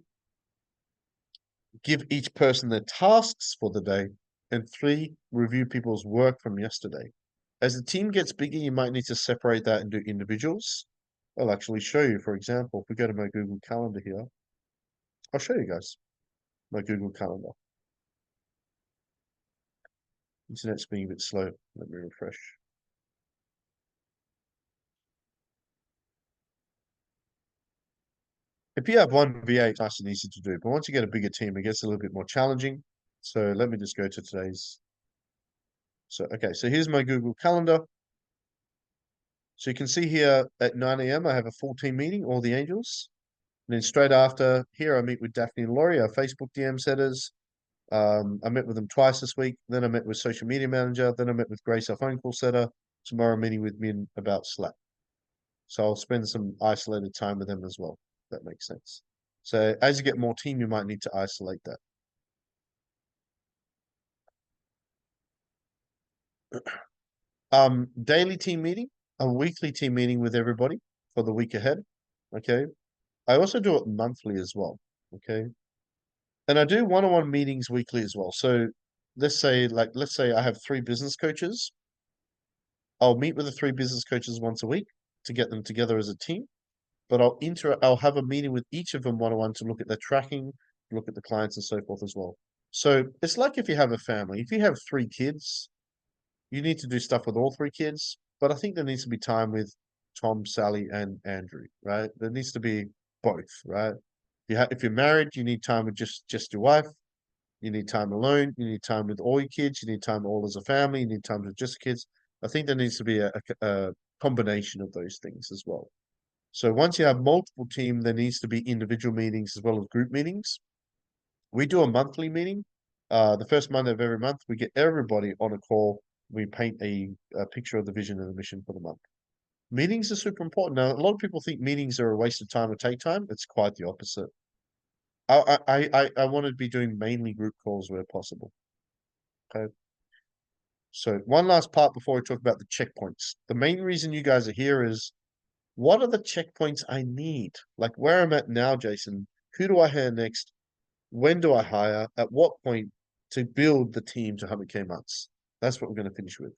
give each person their tasks for the day. And 3, review people's work from yesterday. As the team gets bigger, you might need to separate that and do individuals. I'll actually show you, for example, if we go to my Google Calendar here, I'll show you guys my Google Calendar. Internet's being a bit slow. Let me refresh. If you have one VA, it's nice and easy to do. But once you get a bigger team, it gets a little bit more challenging. So let me just go to today's. So, okay, so here's my Google Calendar. So you can see here at 9 a.m., I have a full team meeting, all the angels. And then straight after here, I meet with Daphne and Laurie, our Facebook DM setters. I met with them twice this week. Then I met with social media manager. Then I met with Grace, our phone call setter. Tomorrow, I'm meeting with Min about Slack. So I'll spend some isolated time with them as well. If that makes sense. So as you get more team, you might need to isolate that. Daily team meeting, a weekly team meeting with everybody for the week ahead. Okay. I also do it monthly as well. Okay. And I do one-on-one meetings weekly as well. So let's say I have 3 business coaches. I'll meet with the 3 business coaches once a week to get them together as a team. But I'll have a meeting with each of them one-on-one to look at their tracking, look at the clients and so forth as well. So it's like if you have a family. If you have 3 kids, you need to do stuff with all 3 kids. But I think there needs to be time with Tom, Sally, and Andrew, right? There needs to be both, right? If you're married, you need time with just your wife. You need time alone. You need time with all your kids. You need time all as a family. You need time with just kids. I think there needs to be a combination of those things as well. So once you have multiple team, there needs to be individual meetings as well as group meetings. We do a monthly meeting. The first Monday of every month, we get everybody on a call. We paint a picture of the vision and the mission for the month. Meetings are super important. Now, a lot of people think meetings are a waste of time or take time. It's quite the opposite. I want to be doing mainly group calls where possible. Okay. So one last part before we talk about the checkpoints. The main reason you guys are here is what are the checkpoints I need? Like where I'm at now, Jason, who do I hire next? When do I hire? At what point to build the team to 100K months? That's what we're going to finish with.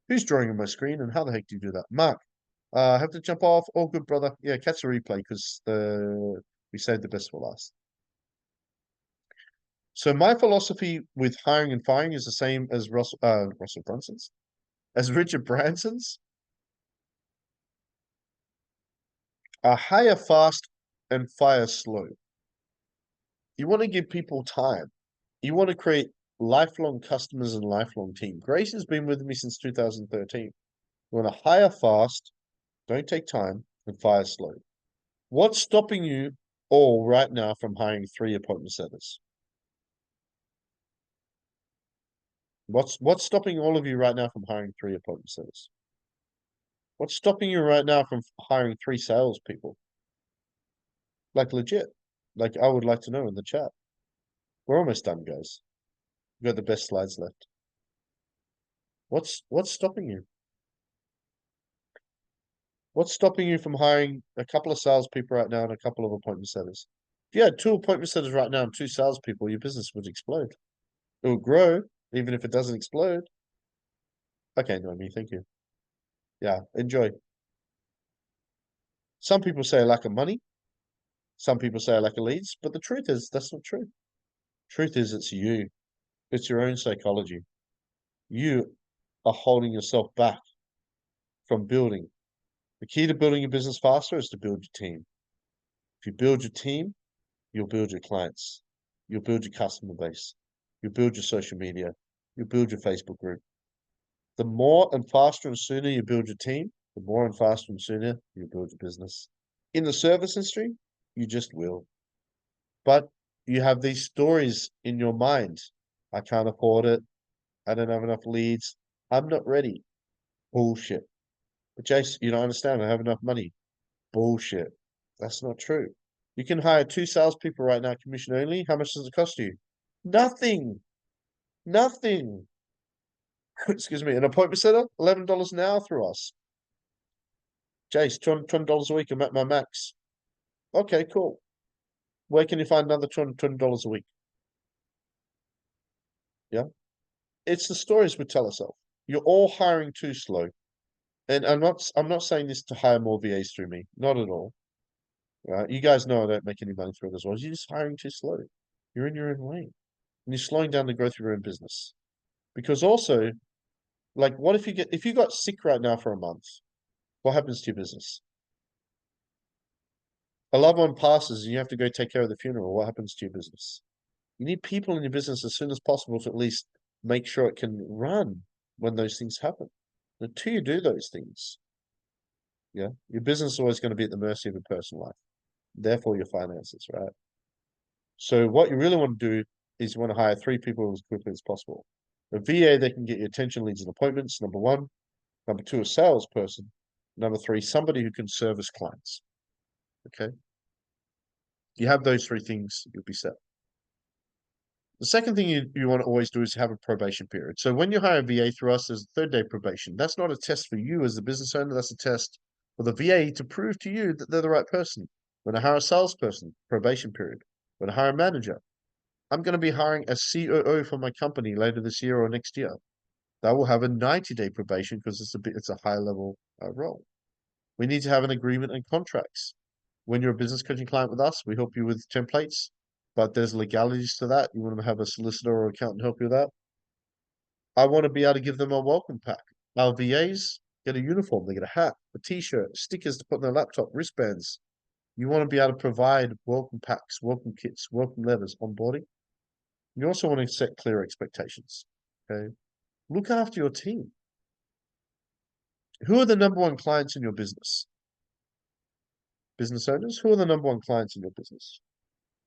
Who's drawing on my screen and how the heck do you do that? Mark, I have to jump off. All good, brother. Yeah, catch the replay because we saved the best for last. So my philosophy with hiring and firing is the same as Russell Brunson's, as Richard Branson's. Hire fast and fire slow. You want to give people time. You want to create lifelong customers and lifelong team. Grace has been with me since 2013. You want to hire fast, don't take time, and fire slow. What's stopping you all right now from hiring 3 appointment setters? What's stopping all of you right now from hiring 3 appointment setters? What's stopping you right now from hiring 3 salespeople? Like legit. Like I would like to know in the chat. We're almost done, guys. We've got the best slides left. What's stopping you? What's stopping you from hiring a couple of salespeople right now and a couple of appointment setters? If you had 2 appointment setters right now and 2 salespeople, your business would explode. It will grow, even if it doesn't explode. Okay, Noemi, thank you. Yeah, enjoy. Some people say a lack of money. Some people say a lack of leads, but the truth is that's not true. Truth is it's you. It's your own psychology. You are holding yourself back from building. The key to building your business faster is to build your team. If you build your team, you'll build your clients. You'll build your customer base. You'll build your social media. You'll build your Facebook group. The more and faster and sooner you build your team, the more and faster and sooner you build your business. In the service industry, you just will. But you have these stories in your mind. I can't afford it. I don't have enough leads. I'm not ready. Bullshit. But Jace, you don't understand. I have enough money. Bullshit. That's not true. You can hire 2 salespeople right now, commission only. How much does it cost you? Nothing. Nothing. Excuse me. An appointment setter, $11 an hour through us. Jace, $20 a week. I'm at my max. Okay, cool. Where can you find another $20 a week? Yeah. It's the stories we tell ourselves. You're all hiring too slow. And I'm not saying this to hire more VAs through me. Not at all. Right? You guys know I don't make any money through it as well. You're just hiring too slow. You're in your own way. And you're slowing down the growth of your own business. Because also, like what if you got sick right now for a month, what happens to your business? A loved one passes and you have to go take care of the funeral, what happens to your business? You need people in your business as soon as possible to at least make sure it can run when those things happen. Until you do those things, yeah, your business is always going to be at the mercy of your personal life. Therefore, your finances, right? So what you really want to do is you want to hire 3 people as quickly as possible. A VA that can get you attention, leads, and appointments, number 1. Number 2, a salesperson. Number 3, somebody who can service clients. Okay? You have those 3 things, you'll be set. The second thing you want to always do is have a probation period. So when you hire a VA through us, there's a 3rd-day probation. That's not a test for you as the business owner. That's a test for the VA to prove to you that they're the right person. When I hire a salesperson, probation period. When I hire a manager, I'm going to be hiring a COO for my company later this year or next year. They will have a 90-day probation because it's a high level role. We need to have an agreement and contracts. When you're a business coaching client with us, we help you with templates, but there's legalities to that. You want to have a solicitor or accountant help you with that. I want to be able to give them a welcome pack. Our VAs get a uniform, they get a hat, a t-shirt, stickers to put on their laptop, wristbands. You want to be able to provide welcome packs, welcome kits, welcome letters, onboarding. You also want to set clear expectations. Okay. Look after your team. Who are the number 1 clients in your business? business owners, who are the number one clients in your business?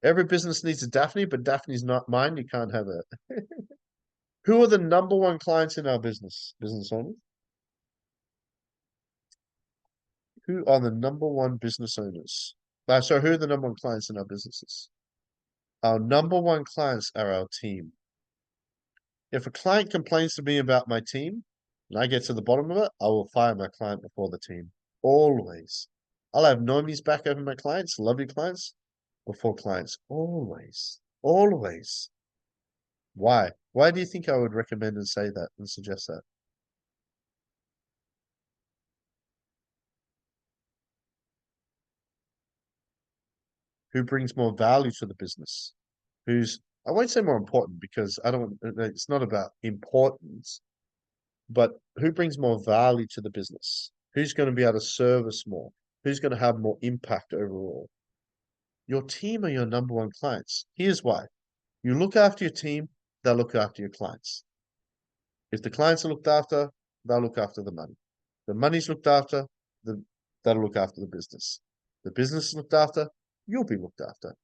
Every business needs a Daphne, but Daphne's not mine. You can't have it. Who are the number one clients in our business owners? Who are the number one business owners? Sorry, who are the number one clients in our businesses? Our number one clients are our team. If a client complains to me about my team, and I get to the bottom of it, I will fire my client before the team. Always. I'll have Nomi's back over my clients, lovely clients, before clients. Always. Always. Why? Why do you think I would recommend and say that and suggest that? Who brings more value to the business? Who's, I won't say more important because it's not about importance, but who brings more value to the business? Who's going to be able to service more? Who's going to have more impact overall? Your team are your number one clients. Here's why. You look after your team, they'll look after your clients. If the clients are looked after, they'll look after the money. The money's looked after, that'll look after the business. The business is looked after, you'll be looked after.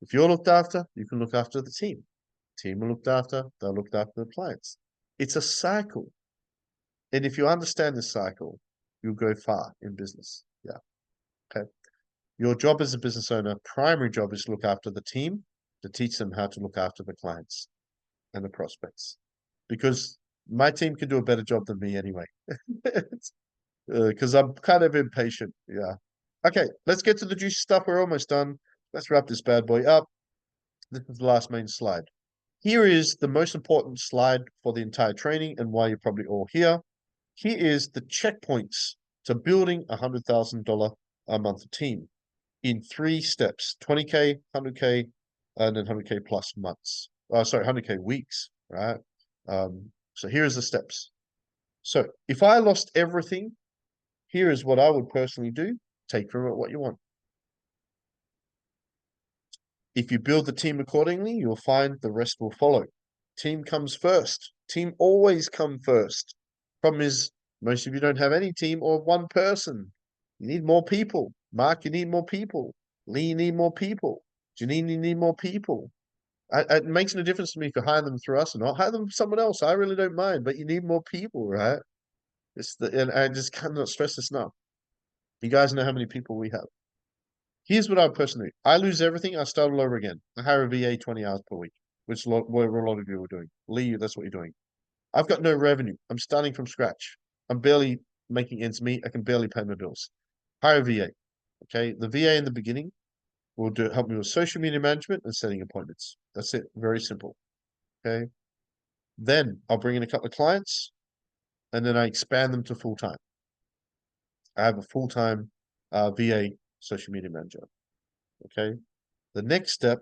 If you're looked after, you can look after the team. Team are looked after, they'll look after the clients. It's a cycle. And if you understand this cycle, you'll go far in business. Yeah. Okay. Your job as a business owner, primary job is to look after the team, to teach them how to look after the clients and the prospects. Because my team can do a better job than me anyway. Because I'm kind of impatient. Yeah. Okay, let's get to the juicy stuff. We're almost done. Let's wrap this bad boy up. This is the last main slide. Here is the most important slide for the entire training and why you're probably all here. Here is the checkpoints to building a $100,000 a month team in 3 steps: 20K, 100K, and then 100K plus months. Sorry, 100K weeks, right? So here's the steps. So if I lost everything, here is what I would personally do. Take from it what you want. If you build the team accordingly, you'll find the rest will follow. Team comes first. Team always come first. Problem is, most of you don't have any team or one person. You need more people. Mark, you need more people. Lee, you need more people. Janine, you need more people. It makes no difference to me if you hire them through us or not. Hire them from someone else. I really don't mind, but you need more people, right? And I just cannot stress this enough. You guys know how many people we have. Here's what I personally do. I lose everything. I start all over again. I hire a VA 20 hours per week, which what a lot of you are doing. Lee, that's what you're doing. I've got no revenue. I'm starting from scratch. I'm barely making ends meet. I can barely pay my bills. Hire a VA. Okay. The VA in the beginning will help me with social media management and setting appointments. That's it. Very simple. Okay. Then I'll bring in a couple of clients and then I expand them to full-time. I have a full-time VA social media manager. Okay. The next step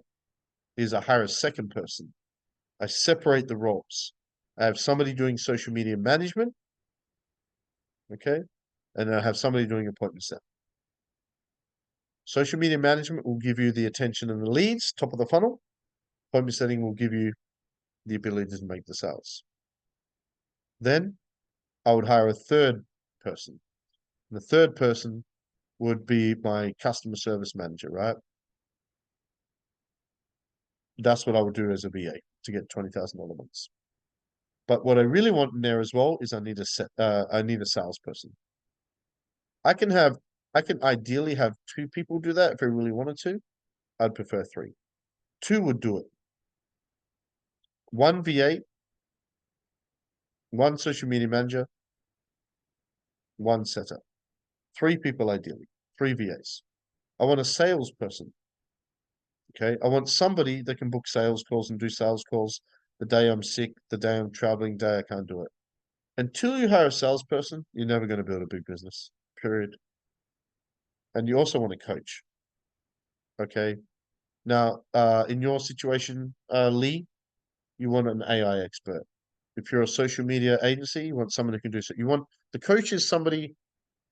is I hire a second person. I separate the roles. I have somebody doing social media management. Okay. And I have somebody doing appointment set. Social media management will give you the attention and the leads, top of the funnel. Appointment setting will give you the ability to make the sales. Then I would hire a third person. And the third person would be my customer service manager, right? That's what I would do as a VA to get $20,000 months. But what I really want in there as well is I need a salesperson. I can ideally have 2 people do that if I really wanted to. I'd prefer 3. 2 would do it. 1 VA, 1 social media manager, 1 setter. 3 people ideally, 3 VAs. I want a salesperson. Okay, I want somebody that can book sales calls and do sales calls the day I'm sick, the day I'm traveling, the day I can't do it. Until you hire a salesperson, you're never going to build a big business, period. And you also want a coach. Okay. Now, in your situation, Lee, you want an AI expert. If you're a social media agency, you want someone who can do so. You want the coach is somebody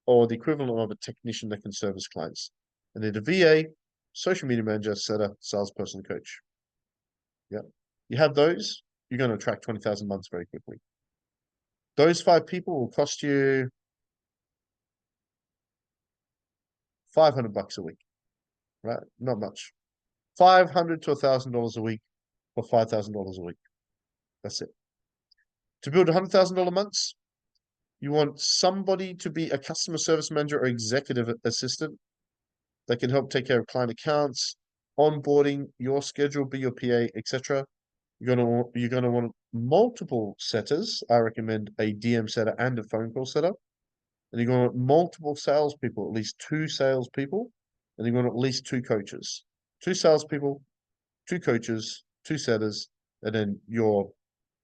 or the equivalent of a technician that can service clients. And then a VA, social media manager, setter, salesperson, coach. Yeah. You have those, you're going to attract 20,000 months very quickly. Those 5 people will cost you $500 a week, right? Not much. $500 to $1,000 a week for $5,000 a week. That's it. To build $100,000 months, you want somebody to be a customer service manager or executive assistant that can help take care of client accounts, onboarding, your schedule, be your PA, etc. You're gonna want multiple setters. I recommend a DM setter and a phone call setter. And you're going to want multiple salespeople, at least 2 salespeople, and you're going to at least 2 coaches. 2 salespeople, 2 coaches, 2 setters, and then your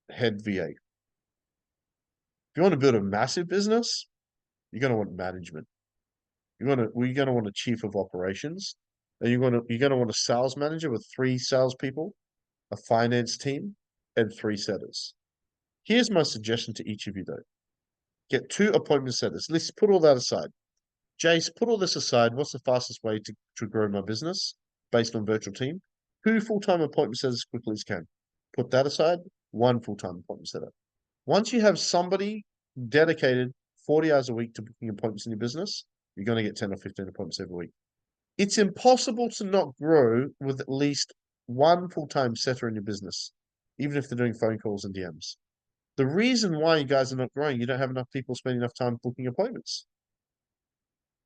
head VA. If you want to build a massive business, you're going to want management. We're going to want a chief of operations, and you're going to want a sales manager with 3 salespeople, a finance team, and 3 setters. Here's my suggestion to each of you, though. Get 2 appointment setters. Let's put all that aside. Jace, put all this aside. What's the fastest way to grow my business based on virtual team? 2 full-time appointment setters as quickly as can. Put that aside. 1 full-time appointment setter. Once you have somebody dedicated 40 hours a week to booking appointments in your business, you're going to get 10 or 15 appointments every week. It's impossible to not grow with at least 1 full-time setter in your business, even if they're doing phone calls and DMs. The reason why you guys are not growing, you don't have enough people spending enough time booking appointments.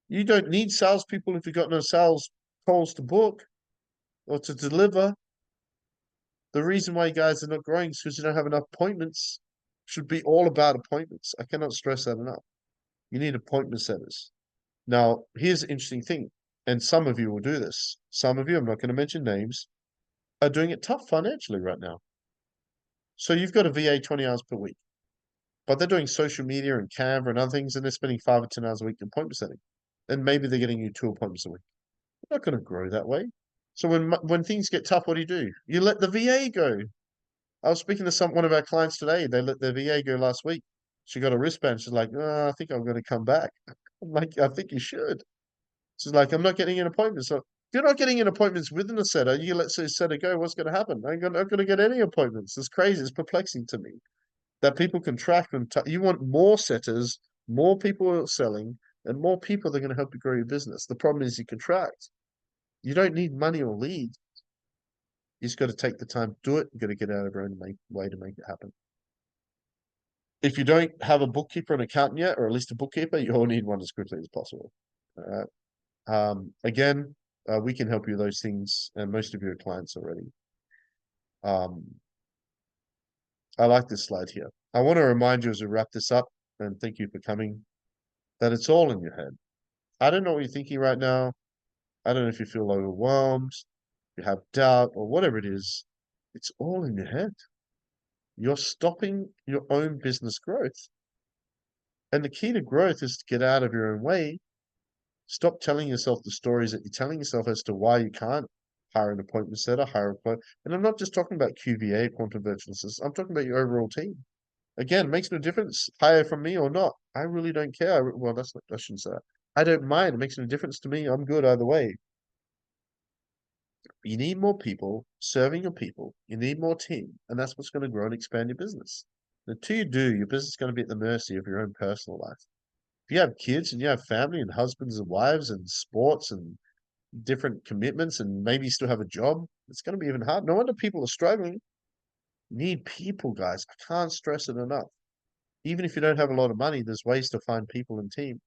You don't need salespeople if you've got no sales calls to book or to deliver. The reason why you guys are not growing is because you don't have enough appointments. It should be all about appointments. I cannot stress that enough. You need appointment setters. Now, here's the interesting thing, and some of you will do this. Some of you, I'm not going to mention names, are doing it tough financially right now. So you've got a VA 20 hours per week, but they're doing social media and Canva and other things, and they're spending 5 or 10 hours a week in appointment setting. And maybe they're getting you 2 appointments a week. You're not going to grow that way. So when things get tough, what do? You let the VA go. I was speaking to one of our clients today. They let their VA go last week. She got a wristband. She's like, I think I'm going to come back. I'm like, I think you should. She's like, I'm not getting an appointment. So if you're not getting in appointments within a setter, you let the setter go, what's going to happen? I'm not going to get any appointments. It's crazy. It's perplexing to me that people can track and you want more setters, more people selling, and more people that are going to help you grow your business. The problem is you contract. You don't need money or leads. You just got to take the time to do it. You got to get out of your own way to make it happen. If you don't have a bookkeeper and accountant yet, or at least a bookkeeper, you all need one as quickly as possible. All right. Again, we can help you with those things, and most of you are clients already. I like this slide here. I want to remind you as we wrap this up, and thank you for coming, that it's all in your head. I don't know what you're thinking right now. I don't know if you feel overwhelmed, you have doubt, or whatever it is. It's all in your head. You're stopping your own business growth. And the key to growth is to get out of your own way. Stop telling yourself the stories that you're telling yourself as to why you can't hire an appointment setter, and I'm not just talking about QVA, Quantum Virtual Assistants. I'm talking about your overall team. Again, makes no difference, hire from me or not. I really don't care. Well, I shouldn't say that. I don't mind. It makes no difference to me. I'm good either way. You need more people serving your people. You need more team, and that's what's going to grow and expand your business. Until you do, your business is going to be at the mercy of your own personal life. If you have kids and you have family and husbands and wives and sports and different commitments and maybe you still have a job, it's going to be even hard. No wonder people are struggling. You need people, guys. I can't stress it enough. Even if you don't have a lot of money, there's ways to find people and team.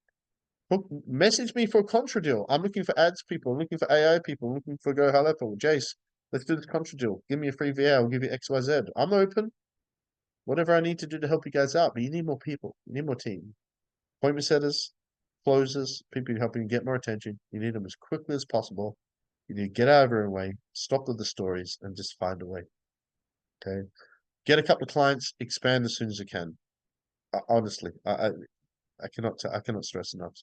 Message me for a contra deal. I'm looking for ads people. I'm looking for AI people. I'm looking for Go High Level. Jace, let's do this contra deal. Give me a free VA. I'll give you XYZ. I'm open. Whatever I need to do to help you guys out. But you need more people. You need more team. Appointment setters, closers, people helping you get more attention. You need them as quickly as possible. You need to get out of your own way, stop with the stories, and just find a way. Okay? Get a couple of clients, expand as soon as you can. Honestly, I cannot stress enough.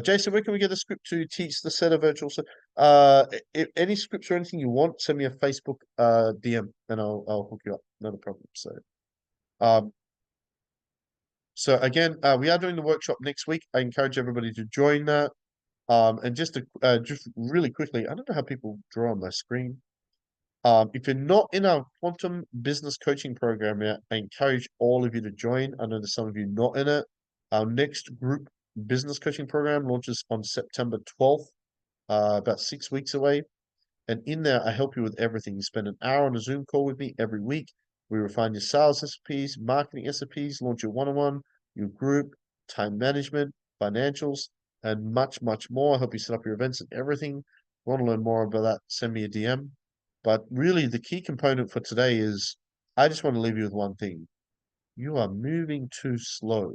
Jason, where can we get the script to teach the setter virtual? If any scripts or anything you want, send me a Facebook DM and I'll hook you up. Not a problem. So again, we are doing the workshop next week. I encourage everybody to join that. And just really quickly, I don't know how people draw on my screen. If you're not in our quantum business coaching program yet, I encourage all of you to join. I know there's some of you not in it. Our next group business coaching program launches on September 12th, about 6 weeks away. And in there, I help you with everything. You spend an hour on a Zoom call with me every week. We refine your sales SOPs, marketing SOPs, launch your one-on-one, your group, time management, financials, and much, much more. I help you set up your events and everything. Want to learn more about that, send me a DM. But really, the key component for today is I just want to leave you with one thing. You are moving too slow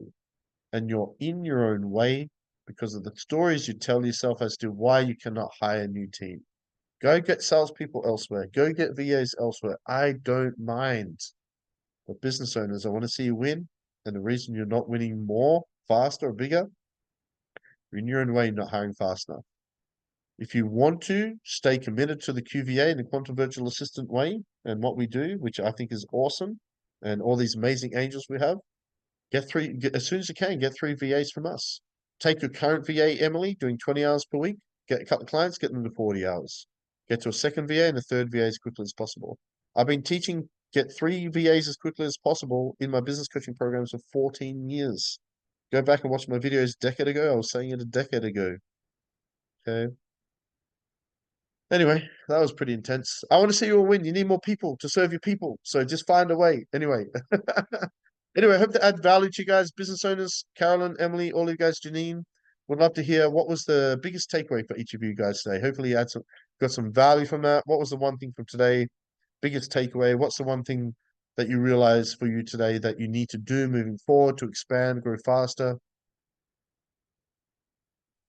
and you're in your own way because of the stories you tell yourself as to why you cannot hire a new team. Go get salespeople elsewhere. Go get VAs elsewhere. I don't mind. But business owners, I want to see you win. And the reason you're not winning more, faster, or bigger, you're in your own way, not hiring fast enough. If you want to stay committed to the QVA and the Quantum Virtual Assistant way and what we do, which I think is awesome, and all these amazing angels we have, as soon as you can, get 3 VAs from us. Take your current VA, Emily, doing 20 hours per week, get a couple of clients, get them to 40 hours. Get to a second VA and a third VA as quickly as possible. I've been teaching get 3 VAs as quickly as possible in my business coaching programs for 14 years. Go back and watch my videos a decade ago. I was saying it a decade ago. Okay. Anyway, that was pretty intense. I want to see you all win. You need more people to serve your people. So just find a way. Anyway. Anyway, I hope to add value to you guys, business owners, Carolyn, Emily, all of you guys, Janine. Would love to hear what was the biggest takeaway for each of you guys today. Hopefully you got some value from that. What was the one thing from today? Biggest takeaway? What's the one thing that you realize for you today that you need to do moving forward to expand, grow faster?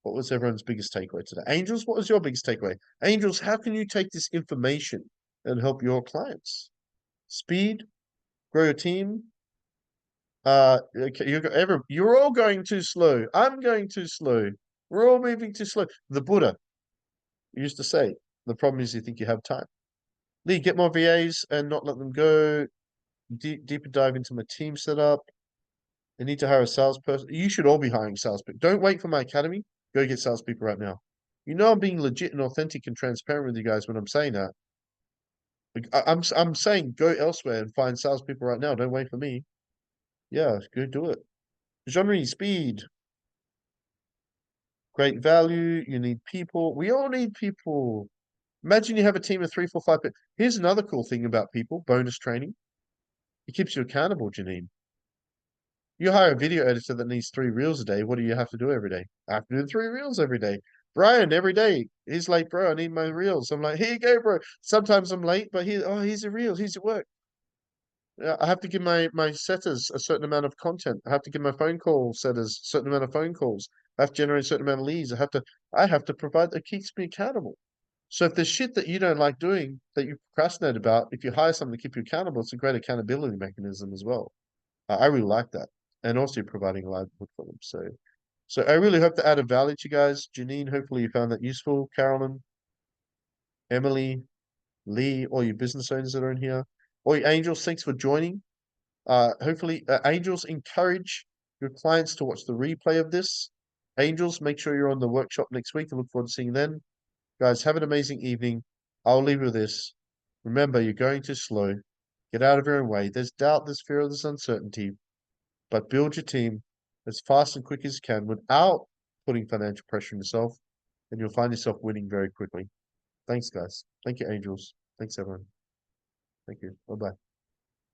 What was everyone's biggest takeaway today? Angels, what was your biggest takeaway? Angels, how can you take this information and help your clients? Speed, grow your team. Okay, you're all going too slow. I'm going too slow. We're all moving too slow. The Buddha used to say, the problem is you think you have time. Lee, get more VAs and not let them go. Deeper dive into my team setup. I need to hire a salesperson. You should all be hiring salespeople. Don't wait for my academy. Go get salespeople right now. You know I'm being legit and authentic and transparent with you guys when I'm saying that. I'm saying go elsewhere and find salespeople right now. Don't wait for me. Yeah, go do it. Genre speed. Great value. You need people. We all need people. Imagine you have a team of 3, 4, 5 people. Here's another cool thing about people, bonus training. It keeps you accountable, Janine. You hire a video editor that needs 3 reels a day. What do you have to do every day? I have to do 3 reels every day. Brian, every day. He's like, bro, I need my reels. I'm like, here you go, bro. Sometimes I'm late, but here's your reels. Here's your work. I have to give my setters a certain amount of content. I have to give my phone call setters a certain amount of phone calls. I have to generate a certain amount of leads. I have to provide that keeps me accountable. So if there's shit that you don't like doing that you procrastinate about, if you hire someone to keep you accountable, it's a great accountability mechanism as well. I really like that. And also you're providing a livelihood for them. So I really hope to add a value to you guys. Janine, hopefully you found that useful. Carolyn, Emily, Lee, all you business owners that are in here. All you angels, thanks for joining. Hopefully, angels, encourage your clients to watch the replay of this. Angels, make sure you're on the workshop next week. I look forward to seeing you then. Guys, have an amazing evening. I'll leave you with this. Remember, you're going too slow. Get out of your own way. There's doubt, there's fear, there's uncertainty. But build your team as fast and quick as you can without putting financial pressure on yourself, and you'll find yourself winning very quickly. Thanks, guys. Thank you, angels. Thanks, everyone. Thank you. Bye-bye.